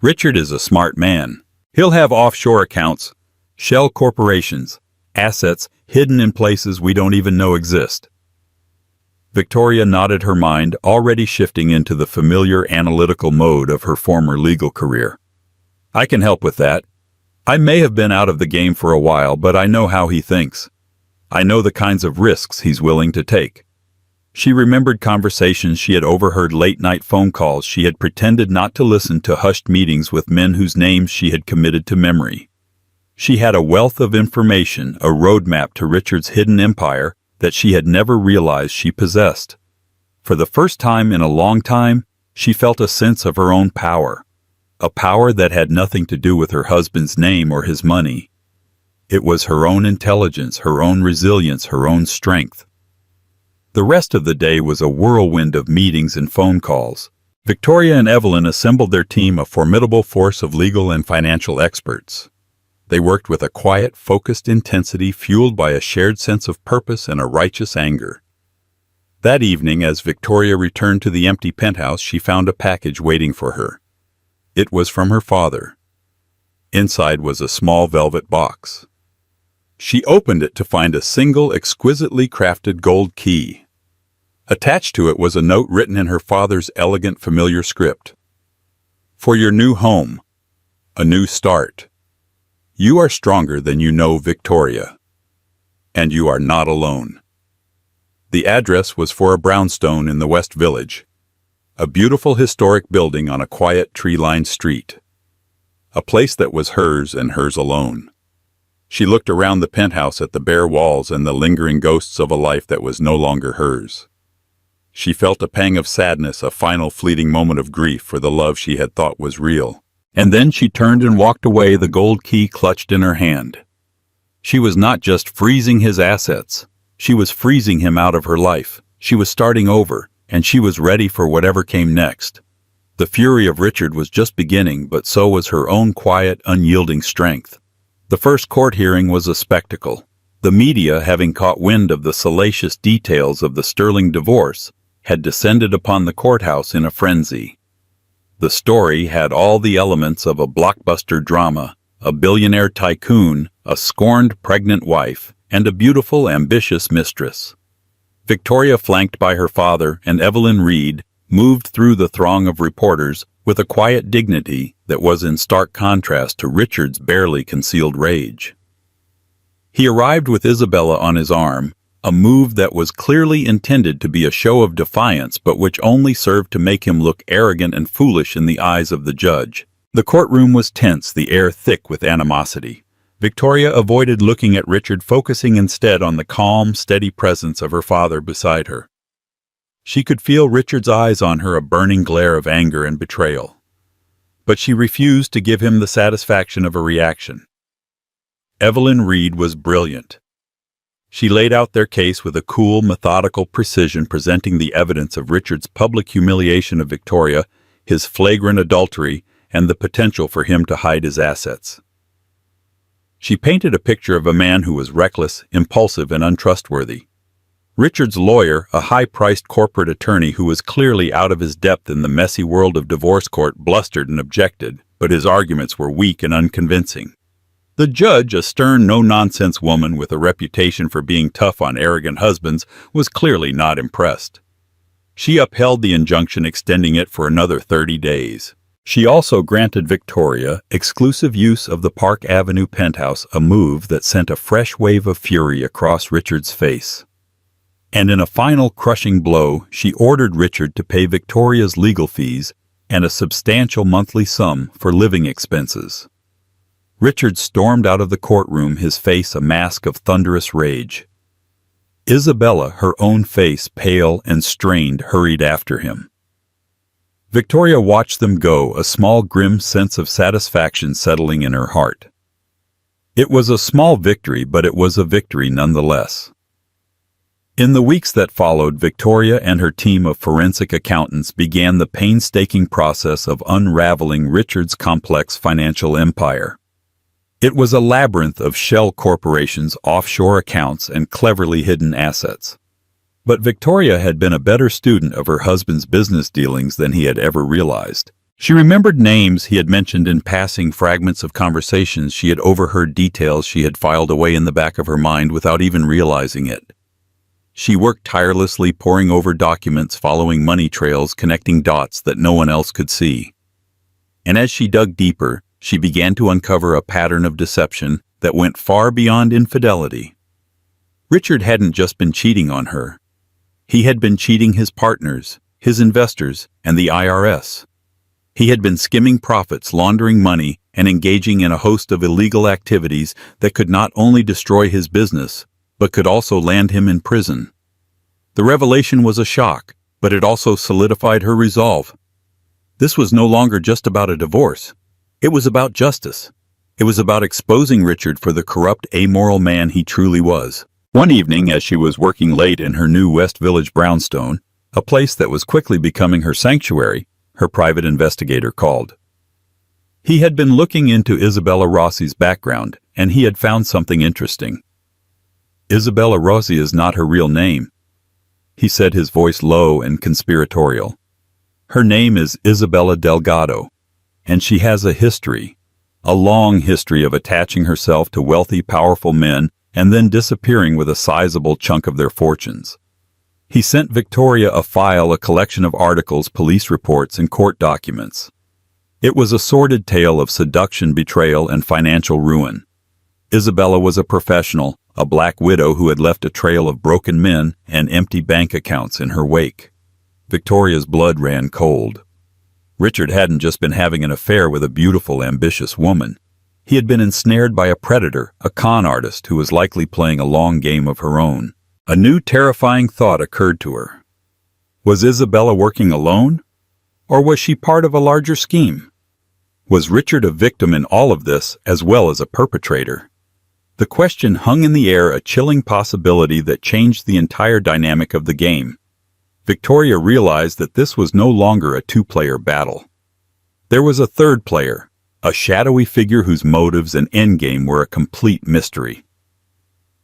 Richard is a smart man. He'll have offshore accounts, shell corporations, assets hidden in places we don't even know exist." Victoria nodded her mind, already shifting into the familiar analytical mode of her former legal career. "I can help with that. I may have been out of the game for a while, but I know how he thinks. I know the kinds of risks he's willing to take." She remembered conversations she had overheard, late-night phone calls she had pretended not to listen to, hushed meetings with men whose names she had committed to memory. She had a wealth of information, a roadmap to Richard's hidden empire that she had never realized she possessed. For the first time in a long time, she felt a sense of her own power, a power that had nothing to do with her husband's name or his money. It was her own intelligence, her own resilience, her own strength. The rest of the day was a whirlwind of meetings and phone calls. Victoria and Evelyn assembled their team, a formidable force of legal and financial experts. They worked with a quiet, focused intensity fueled by a shared sense of purpose and a righteous anger. That evening, as Victoria returned to the empty penthouse, she found a package waiting for her. It was from her father. Inside was a small velvet box. She opened it to find a single, exquisitely crafted gold key. Attached to it was a note written in her father's elegant, familiar script. "For your new home, a new start. You are stronger than you know, Victoria. And you are not alone." The address was for a brownstone in the West Village, a beautiful historic building on a quiet, tree-lined street. A place that was hers and hers alone. She looked around the penthouse at the bare walls and the lingering ghosts of a life that was no longer hers. She felt a pang of sadness, a final fleeting moment of grief for the love she had thought was real. And then she turned and walked away, the gold key clutched in her hand. She was not just freezing his assets. She was freezing him out of her life. She was starting over, and she was ready for whatever came next. The fury of Richard was just beginning, but so was her own quiet, unyielding strength. The first court hearing was a spectacle. The media, having caught wind of the salacious details of the Sterling divorce, had descended upon the courthouse in a frenzy. The story had all the elements of a blockbuster drama: a billionaire tycoon, a scorned pregnant wife, and a beautiful, ambitious mistress. Victoria, flanked by her father and Evelyn Reed, moved through the throng of reporters with a quiet dignity that was in stark contrast to Richard's barely concealed rage. He arrived with Isabella on his arm, a move that was clearly intended to be a show of defiance but which only served to make him look arrogant and foolish in the eyes of the judge. The courtroom was tense, the air thick with animosity. Victoria avoided looking at Richard, focusing instead on the calm, steady presence of her father beside her. She could feel Richard's eyes on her, a burning glare of anger and betrayal. But she refused to give him the satisfaction of a reaction. Evelyn Reed was brilliant. She laid out their case with a cool, methodical precision, presenting the evidence of Richard's public humiliation of Victoria, his flagrant adultery, and the potential for him to hide his assets. She painted a picture of a man who was reckless, impulsive, and untrustworthy. Richard's lawyer, a high-priced corporate attorney who was clearly out of his depth in the messy world of divorce court, blustered and objected, but his arguments were weak and unconvincing. The judge, a stern, no-nonsense woman with a reputation for being tough on arrogant husbands, was clearly not impressed. She upheld the injunction, extending it for another 30 days. She also granted Victoria exclusive use of the Park Avenue penthouse, a move that sent a fresh wave of fury across Richard's face. And in a final crushing blow, she ordered Richard to pay Victoria's legal fees and a substantial monthly sum for living expenses. Richard stormed out of the courtroom, his face a mask of thunderous rage. Isabella, her own face pale and strained, hurried after him. Victoria watched them go, a small grim sense of satisfaction settling in her heart. It was a small victory, but it was a victory nonetheless. In the weeks that followed, Victoria and her team of forensic accountants began the painstaking process of unraveling Richard's complex financial empire. It was a labyrinth of shell corporations, offshore accounts, and cleverly hidden assets. But Victoria had been a better student of her husband's business dealings than he had ever realized. She remembered names he had mentioned in passing, fragments of conversations she had overheard, details she had filed away in the back of her mind without even realizing it. She worked tirelessly, poring over documents, following money trails, connecting dots that no one else could see. And as she dug deeper, she began to uncover a pattern of deception that went far beyond infidelity. Richard hadn't just been cheating on her. He had been cheating his partners, his investors, and the IRS. He had been skimming profits, laundering money, and engaging in a host of illegal activities that could not only destroy his business, but could also land him in prison. The revelation was a shock, but it also solidified her resolve. This was no longer just about a divorce. It was about justice. It was about exposing Richard for the corrupt, amoral man he truly was. One evening, as she was working late in her new West Village brownstone, a place that was quickly becoming her sanctuary, her private investigator called. He had been looking into Isabella Rossi's background, and he had found something interesting. Isabella Rossi is not her real name, he said, his voice low and conspiratorial. Her name is Isabella Delgado, and she has a history, a long history of attaching herself to wealthy, powerful men and then disappearing with a sizable chunk of their fortunes. He sent Victoria a file, a collection of articles, police reports, and court documents. It was a sordid tale of seduction, betrayal, and financial ruin. Isabella was a professional, a black widow who had left a trail of broken men and empty bank accounts in her wake. Victoria's blood ran cold. Richard hadn't just been having an affair with a beautiful, ambitious woman. He had been ensnared by a predator, a con artist who was likely playing a long game of her own. A new terrifying thought occurred to her. Was Isabella working alone? Or was she part of a larger scheme? Was Richard a victim in all of this as well as a perpetrator? The question hung in the air, a chilling possibility that changed the entire dynamic of the game. Victoria realized that this was no longer a two-player battle. There was a third player, a shadowy figure whose motives and endgame were a complete mystery.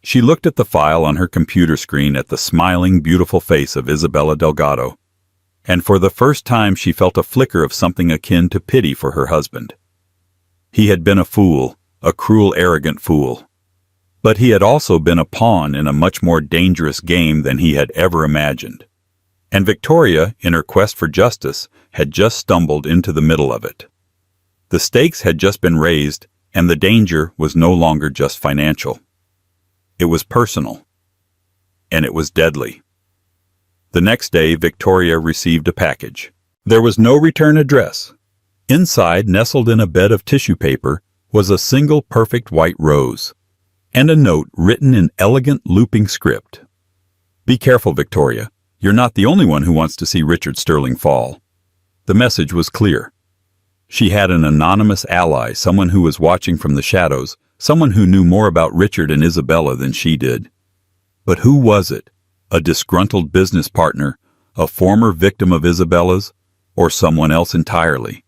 She looked at the file on her computer screen, at the smiling, beautiful face of Isabella Delgado, and for the first time she felt a flicker of something akin to pity for her husband. He had been a fool, a cruel, arrogant fool. But he had also been a pawn in a much more dangerous game than he had ever imagined. And Victoria, in her quest for justice, had just stumbled into the middle of it. The stakes had just been raised, and the danger was no longer just financial. It was personal. And it was deadly. The next day, Victoria received a package. There was no return address. Inside, nestled in a bed of tissue paper, was a single perfect white rose, and a note written in elegant looping script. "Be careful, Victoria. You're not the only one who wants to see Richard Sterling fall." The message was clear. She had an anonymous ally, someone who was watching from the shadows, someone who knew more about Richard and Isabella than she did. But who was it? A disgruntled business partner, a former victim of Isabella's, or someone else entirely?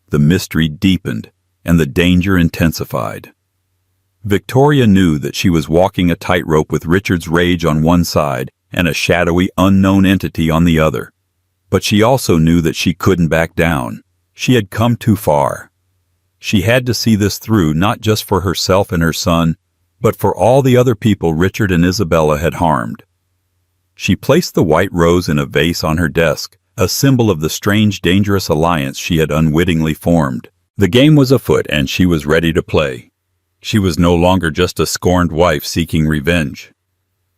The mystery deepened, and the danger intensified. Victoria knew that she was walking a tightrope with Richard's rage on one side and a shadowy, unknown entity on the other. But she also knew that she couldn't back down. She had come too far. She had to see this through, not just for herself and her son, but for all the other people Richard and Isabella had harmed. She placed the white rose in a vase on her desk, a symbol of the strange, dangerous alliance she had unwittingly formed. The game was afoot, and she was ready to play. She was no longer just a scorned wife seeking revenge.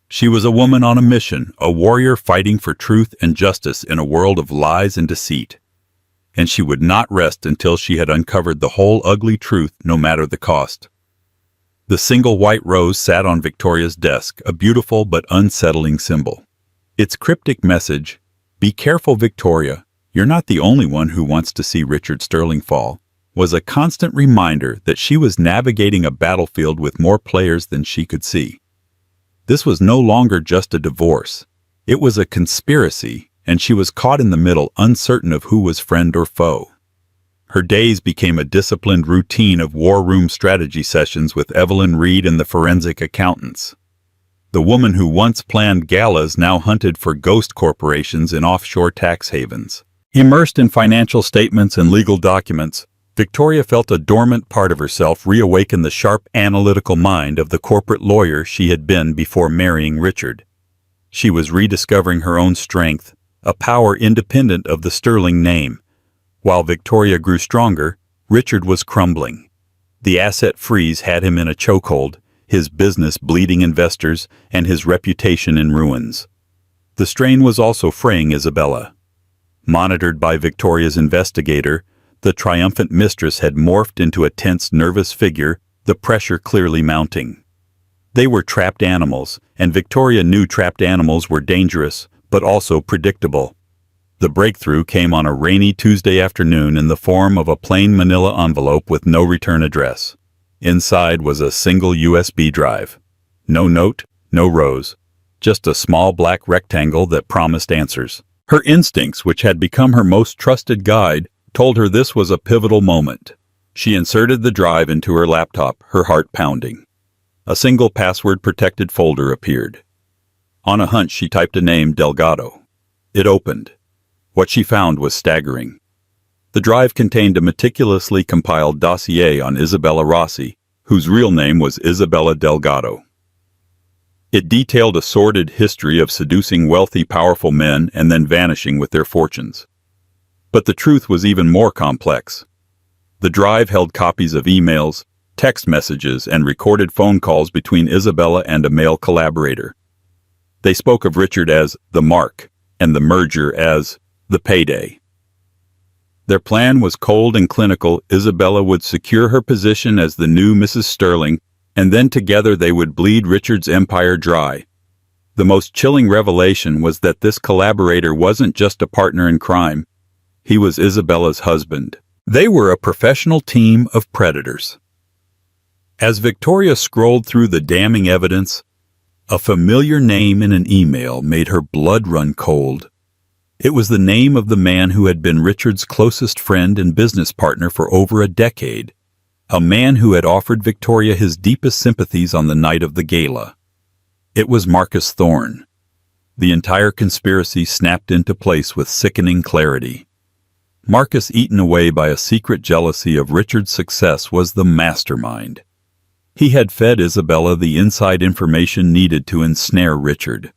She was a woman on a mission, a warrior fighting for truth and justice in a world of lies and deceit. And she would not rest until she had uncovered the whole ugly truth, no matter the cost. The single white rose sat on Victoria's desk, a beautiful but unsettling symbol. Its cryptic message, "Be careful, Victoria, you're not the only one who wants to see Richard Sterling fall," was a constant reminder that she was navigating a battlefield with more players than she could see. This was no longer just a divorce. It was a conspiracy, and she was caught in the middle, uncertain of who was friend or foe. Her days became a disciplined routine of war room strategy sessions with Evelyn Reed and the forensic accountants. The woman who once planned galas now hunted for ghost corporations in offshore tax havens. Immersed in financial statements and legal documents, Victoria felt a dormant part of herself reawaken the sharp, analytical mind of the corporate lawyer she had been before marrying Richard. She was rediscovering her own strength, a power independent of the Sterling name. While Victoria grew stronger, Richard was crumbling. The asset freeze had him in a chokehold, his business bleeding investors and his reputation in ruins. The strain was also fraying Isabella. Monitored by Victoria's investigator, the triumphant mistress had morphed into a tense, nervous figure, the pressure clearly mounting. They were trapped animals, and Victoria knew trapped animals were dangerous, but also predictable. The breakthrough came on a rainy Tuesday afternoon in the form of a plain manila envelope with no return address. Inside was a single USB drive. No note, no rose, just a small black rectangle that promised answers. Her instincts, which had become her most trusted guide, told her this was a pivotal moment. She inserted the drive into her laptop, her heart pounding. A single password-protected folder appeared. On a hunch, she typed a name, Delgado. It opened. What she found was staggering. The drive contained a meticulously compiled dossier on Isabella Rossi, whose real name was Isabella Delgado. It detailed a sordid history of seducing wealthy, powerful men and then vanishing with their fortunes. But the truth was even more complex. The drive held copies of emails, text messages, and recorded phone calls between Isabella and a male collaborator. They spoke of Richard as the mark and the merger as the payday. Their plan was cold and clinical. Isabella would secure her position as the new Mrs. Sterling, and then together they would bleed Richard's empire dry. The most chilling revelation was that this collaborator wasn't just a partner in crime. He was Isabella's husband. They were a professional team of predators. As Victoria scrolled through the damning evidence, a familiar name in an email made her blood run cold. It was the name of the man who had been Richard's closest friend and business partner for over a decade, a man who had offered Victoria his deepest sympathies on the night of the gala. It was Marcus Thorne. The entire conspiracy snapped into place with sickening clarity. Marcus, eaten away by a secret jealousy of Richard's success, was the mastermind. He had fed Isabella the inside information needed to ensnare Richard.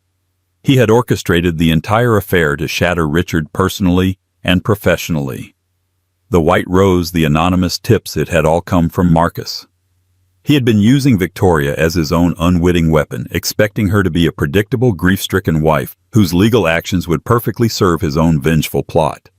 He had orchestrated the entire affair to shatter Richard personally and professionally. The white rose, the anonymous tips, it had all come from Marcus. He had been using Victoria as his own unwitting weapon, expecting her to be a predictable, grief-stricken wife whose legal actions would perfectly serve his own vengeful plot.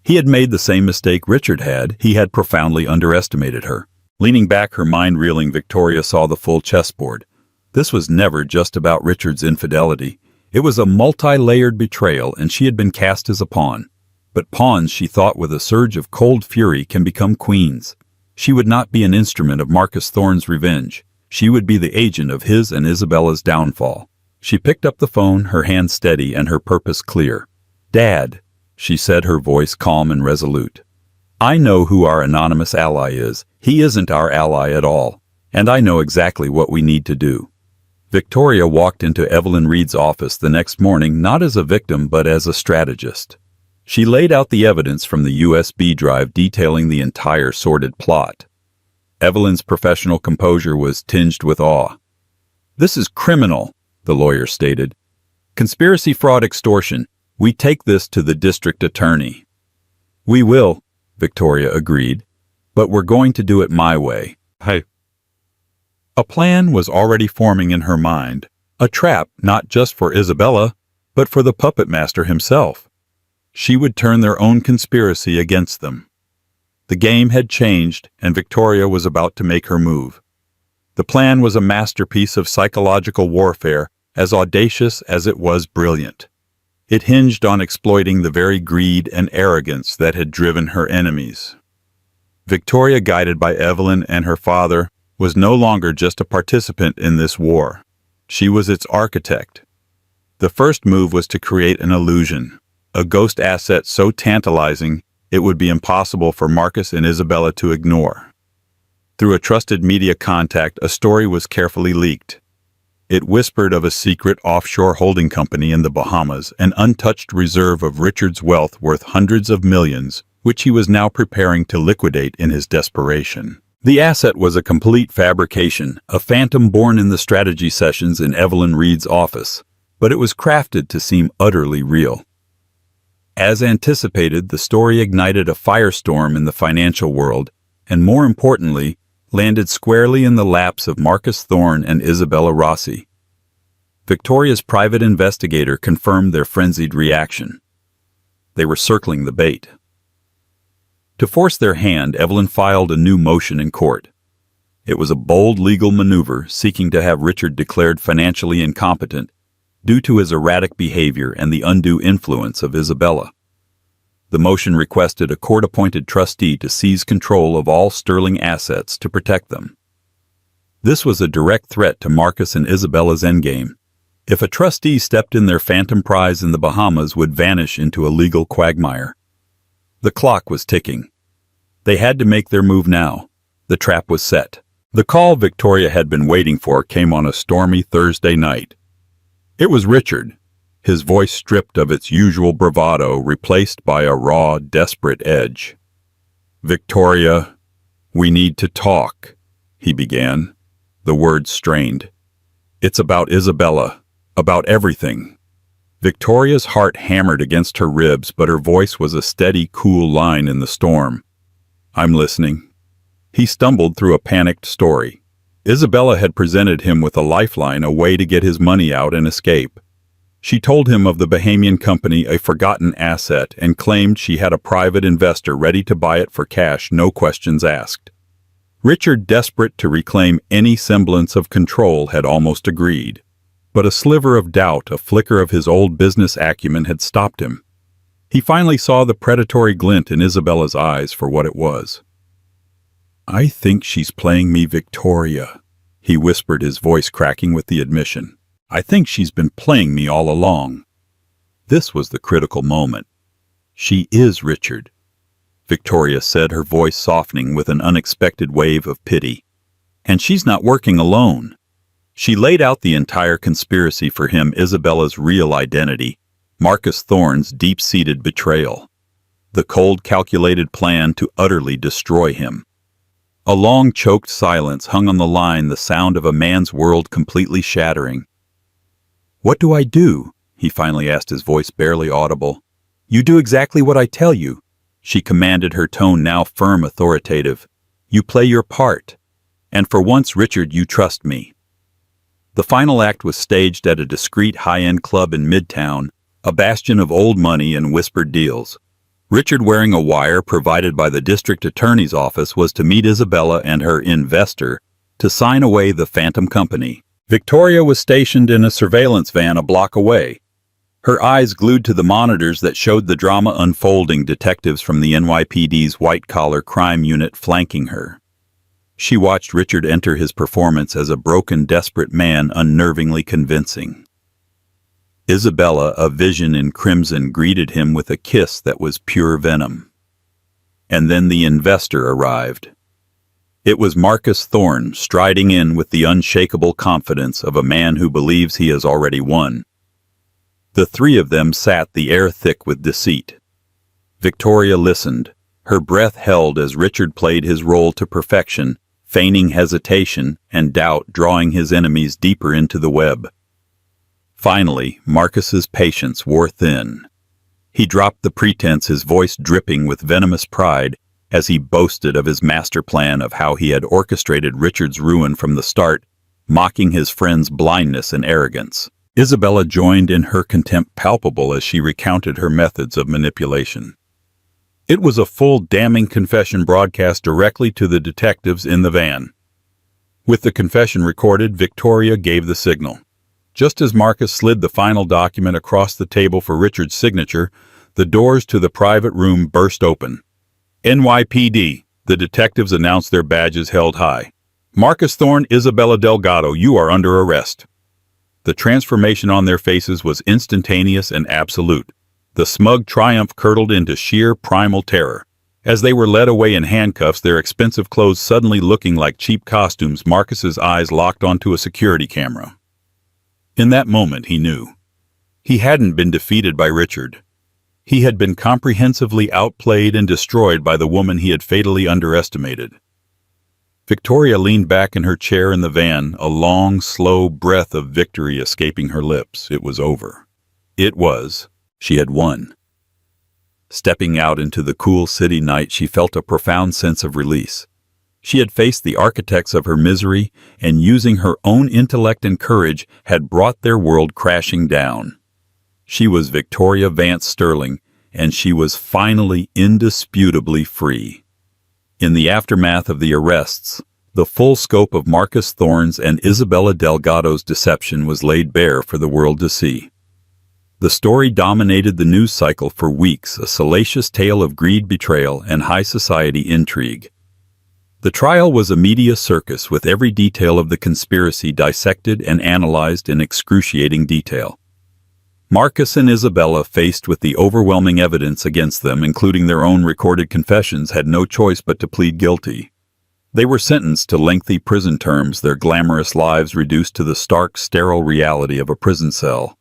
He had made the same mistake Richard had. He had profoundly underestimated her. Leaning back, her mind reeling, Victoria saw the full chessboard. This was never just about Richard's infidelity. It was a multi-layered betrayal, and she had been cast as a pawn. But pawns, she thought with a surge of cold fury, can become queens. She would not be an instrument of Marcus Thorne's revenge. She would be the agent of his and Isabella's downfall. She picked up the phone, her hand steady and her purpose clear. "Dad," she said, her voice calm and resolute. "I know who our anonymous ally is. He isn't our ally at all. And I know exactly what we need to do." Victoria walked into Evelyn Reed's office the next morning not as a victim but as a strategist. She laid out the evidence from the USB drive detailing the entire sordid plot. Evelyn's professional composure was tinged with awe. "This is criminal," the lawyer stated. "Conspiracy, fraud, extortion. We take this to the district attorney." "We will," Victoria agreed, "but we're going to do it my way." Hey. A plan was already forming in her mind, a trap not just for Isabella, but for the puppet master himself. She would turn their own conspiracy against them. The game had changed, and Victoria was about to make her move. The plan was a masterpiece of psychological warfare, as audacious as it was brilliant. It hinged on exploiting the very greed and arrogance that had driven her enemies. Victoria, guided by Evelyn and her father, was no longer just a participant in this war. She was its architect. The first move was to create an illusion, a ghost asset so tantalizing it would be impossible for Marcus and Isabella to ignore. Through a trusted media contact, a story was carefully leaked. It whispered of a secret offshore holding company in the Bahamas, an untouched reserve of Richard's wealth worth hundreds of millions, which he was now preparing to liquidate in his desperation. The asset was a complete fabrication, a phantom born in the strategy sessions in Evelyn Reed's office, but it was crafted to seem utterly real. As anticipated, the story ignited a firestorm in the financial world, and more importantly, landed squarely in the laps of Marcus Thorne and Isabella Rossi. Victoria's private investigator confirmed their frenzied reaction. They were circling the bait. To force their hand, Evelyn filed a new motion in court. It was a bold legal maneuver seeking to have Richard declared financially incompetent due to his erratic behavior and the undue influence of Isabella. The motion requested a court-appointed trustee to seize control of all sterling assets to protect them. This was a direct threat to Marcus and Isabella's endgame. If a trustee stepped in, their phantom prize in the Bahamas would vanish into a legal quagmire. The clock was ticking. They had to make their move now. The trap was set. The call Victoria had been waiting for came on a stormy Thursday night. It was Richard, his voice stripped of its usual bravado, replaced by a raw, desperate edge. "Victoria, we need to talk," he began, the words strained. "It's about Isabella, about everything." Victoria's heart hammered against her ribs, but her voice was a steady, cool line in the storm. "I'm listening." He stumbled through a panicked story. Isabella had presented him with a lifeline, a way to get his money out and escape. She told him of the Bahamian company, a forgotten asset, and claimed she had a private investor ready to buy it for cash, no questions asked. Richard, desperate to reclaim any semblance of control, had almost agreed. But a sliver of doubt, a flicker of his old business acumen, had stopped him. He finally saw the predatory glint in Isabella's eyes for what it was. "I think she's playing me, Victoria," he whispered, his voice cracking with the admission. "I think she's been playing me all along." This was the critical moment. "She is Richard," Victoria said, her voice softening with an unexpected wave of pity. "And she's not working alone. She laid out the entire conspiracy for him, Isabella's real identity, Marcus Thorne's deep-seated betrayal, the cold, calculated plan to utterly destroy him." A long, choked silence hung on the line, the sound of a man's world completely shattering. "What do I do?" he finally asked, his voice barely audible. "You do exactly what I tell you," she commanded, her tone now firm, authoritative. "You play your part. And for once, Richard, you trust me." The final act was staged at a discreet high-end club in Midtown, a bastion of old money and whispered deals. Richard, wearing a wire provided by the district attorney's office, was to meet Isabella and her investor to sign away the phantom company. Victoria was stationed in a surveillance van a block away, her eyes glued to the monitors that showed the drama unfolding, detectives from the NYPD's white-collar crime unit flanking her. She watched Richard enter, his performance as a broken, desperate man unnervingly convincing. Isabella, a vision in crimson, greeted him with a kiss that was pure venom. And then the investor arrived. It was Marcus Thorne striding in with the unshakable confidence of a man who believes he has already won. The three of them sat, the air thick with deceit. Victoria listened, her breath held as Richard played his role to perfection, feigning hesitation and doubt, drawing his enemies deeper into the web. Finally, Marcus's patience wore thin. He dropped the pretense, his voice dripping with venomous pride, as he boasted of his master plan of how he had orchestrated Richard's ruin from the start, mocking his friend's blindness and arrogance. Isabella joined in her contempt, palpable as she recounted her methods of manipulation. It was a full, damning confession broadcast directly to the detectives in the van. With the confession recorded, Victoria gave the signal. Just as Marcus slid the final document across the table for Richard's signature, the doors to the private room burst open. "NYPD," the detectives announced, their badges held high. "Marcus Thorne, Isabella Delgado, you are under arrest." The transformation on their faces was instantaneous and absolute. The smug triumph curdled into sheer primal terror. As they were led away in handcuffs, their expensive clothes suddenly looking like cheap costumes, Marcus's eyes locked onto a security camera. In that moment, he knew. He hadn't been defeated by Richard. He had been comprehensively outplayed and destroyed by the woman he had fatally underestimated. Victoria leaned back in her chair in the van, a long, slow breath of victory escaping her lips. It was over. It was. She had won. Stepping out into the cool city night, she felt a profound sense of release. She had faced the architects of her misery, and using her own intellect and courage, had brought their world crashing down. She was Victoria Vance Sterling, and she was finally indisputably free. In the aftermath of the arrests, the full scope of Marcus Thorne's and Isabella Delgado's deception was laid bare for the world to see. The story dominated the news cycle for weeks, a salacious tale of greed, betrayal, and high society intrigue. The trial was a media circus, with every detail of the conspiracy dissected and analyzed in excruciating detail. Marcus and Isabella, faced with the overwhelming evidence against them, including their own recorded confessions, had no choice but to plead guilty. They were sentenced to lengthy prison terms, their glamorous lives reduced to the stark, sterile reality of a prison cell.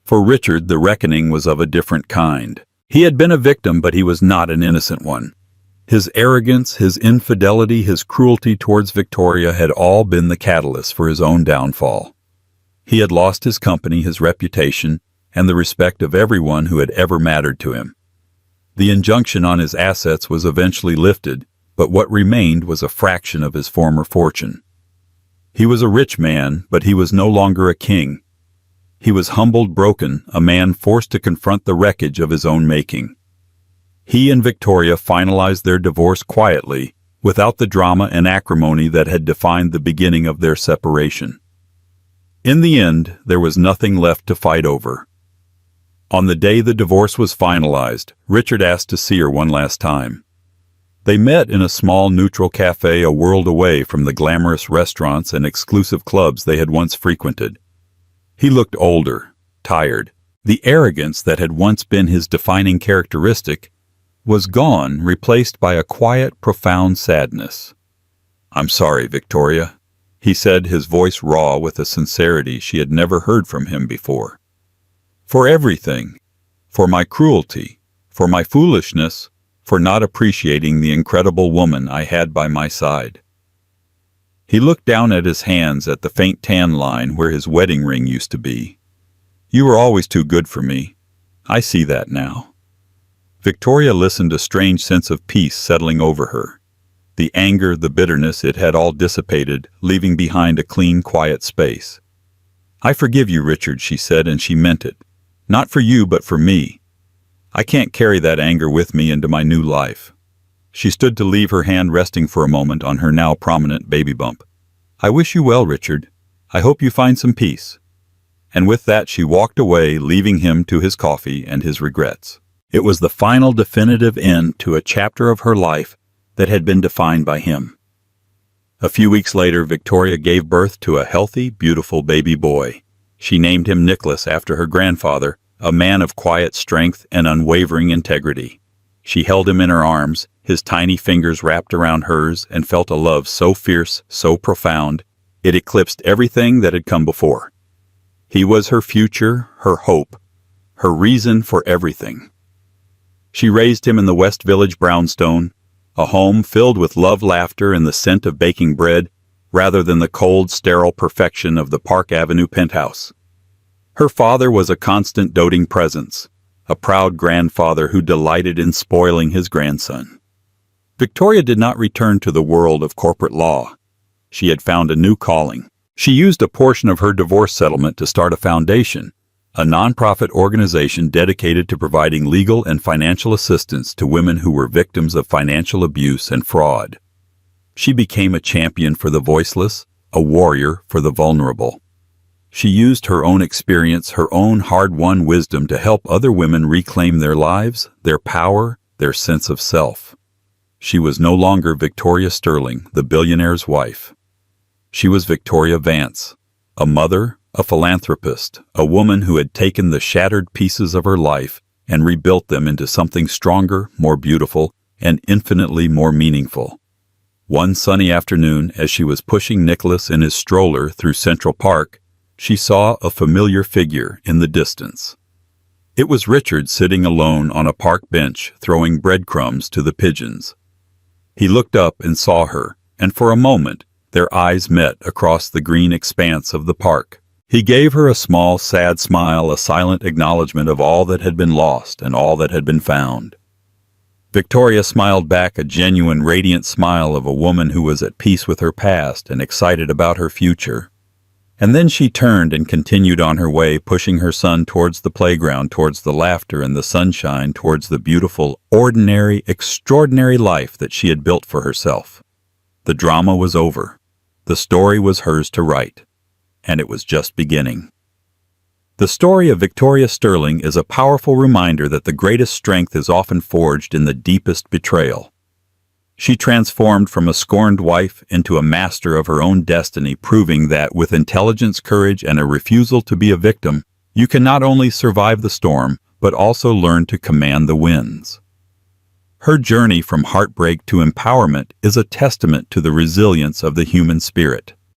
For Richard, the reckoning was of a different kind. He had been a victim, but he was not an innocent one. His arrogance, his infidelity, his cruelty towards Victoria had all been the catalyst for his own downfall. He had lost his company, his reputation, and the respect of everyone who had ever mattered to him. The injunction on his assets was eventually lifted, but what remained was a fraction of his former fortune. He was a rich man, but he was no longer a king. He was humbled, broken, a man forced to confront the wreckage of his own making. He and Victoria finalized their divorce quietly, without the drama and acrimony that had defined the beginning of their separation. In the end, there was nothing left to fight over. On the day the divorce was finalized, Richard asked to see her one last time. They met in a small, neutral cafe a world away from the glamorous restaurants and exclusive clubs they had once frequented. He looked older, tired. The arrogance that had once been his defining characteristic was gone, replaced by a quiet, profound sadness. "I'm sorry, Victoria," he said, his voice raw with a sincerity she had never heard from him before. "For everything. For my cruelty. For my foolishness. For not appreciating the incredible woman I had by my side." He looked down at his hands, at the faint tan line where his wedding ring used to be. "You were always too good for me. I see that now." Victoria listened, a strange sense of peace settling over her. The anger, the bitterness, it had all dissipated, leaving behind a clean, quiet space. "I forgive you, Richard," she said, and she meant it. "Not for you, but for me. I can't carry that anger with me into my new life." She stood to leave, her hand resting for a moment on her now prominent baby bump. "I wish you well, Richard. I hope you find some peace." And with that she walked away, leaving him to his coffee and his regrets. It was the final, definitive end to a chapter of her life that had been defined by him. A few weeks later, Victoria gave birth to a healthy, beautiful baby boy. She named him Nicholas, after her grandfather, a man of quiet strength and unwavering integrity. She held him in her arms, his tiny fingers wrapped around hers, and felt a love so fierce, so profound, it eclipsed everything that had come before. He was her future, her hope, her reason for everything. She raised him in the West Village brownstone, a home filled with love, laughter, and the scent of baking bread, rather than the cold, sterile perfection of the Park Avenue penthouse. Her father was a constant doting presence, a proud grandfather who delighted in spoiling his grandson. Victoria did not return to the world of corporate law. She had found a new calling. She used a portion of her divorce settlement to start a foundation, a nonprofit organization dedicated to providing legal and financial assistance to women who were victims of financial abuse and fraud. She became a champion for the voiceless, a warrior for the vulnerable. She used her own experience, her own hard-won wisdom to help other women reclaim their lives, their power, their sense of self. She was no longer Victoria Sterling, the billionaire's wife. She was Victoria Vance, a mother, a philanthropist, a woman who had taken the shattered pieces of her life and rebuilt them into something stronger, more beautiful, and infinitely more meaningful. One sunny afternoon, as she was pushing Nicholas in his stroller through Central Park, she saw a familiar figure in the distance. It was Richard sitting alone on a park bench throwing breadcrumbs to the pigeons. He looked up and saw her, and for a moment, their eyes met across the green expanse of the park. He gave her a small, sad smile, a silent acknowledgement of all that had been lost and all that had been found. Victoria smiled back, a genuine, radiant smile of a woman who was at peace with her past and excited about her future. And then she turned and continued on her way, pushing her son towards the playground, towards the laughter and the sunshine, towards the beautiful, ordinary, extraordinary life that she had built for herself. The drama was over. The story was hers to write. And it was just beginning. The story of Victoria Sterling is a powerful reminder that the greatest strength is often forged in the deepest betrayal. She transformed from a scorned wife into a master of her own destiny, proving that with intelligence, courage, and a refusal to be a victim, you can not only survive the storm, but also learn to command the winds. Her journey from heartbreak to empowerment is a testament to the resilience of the human spirit.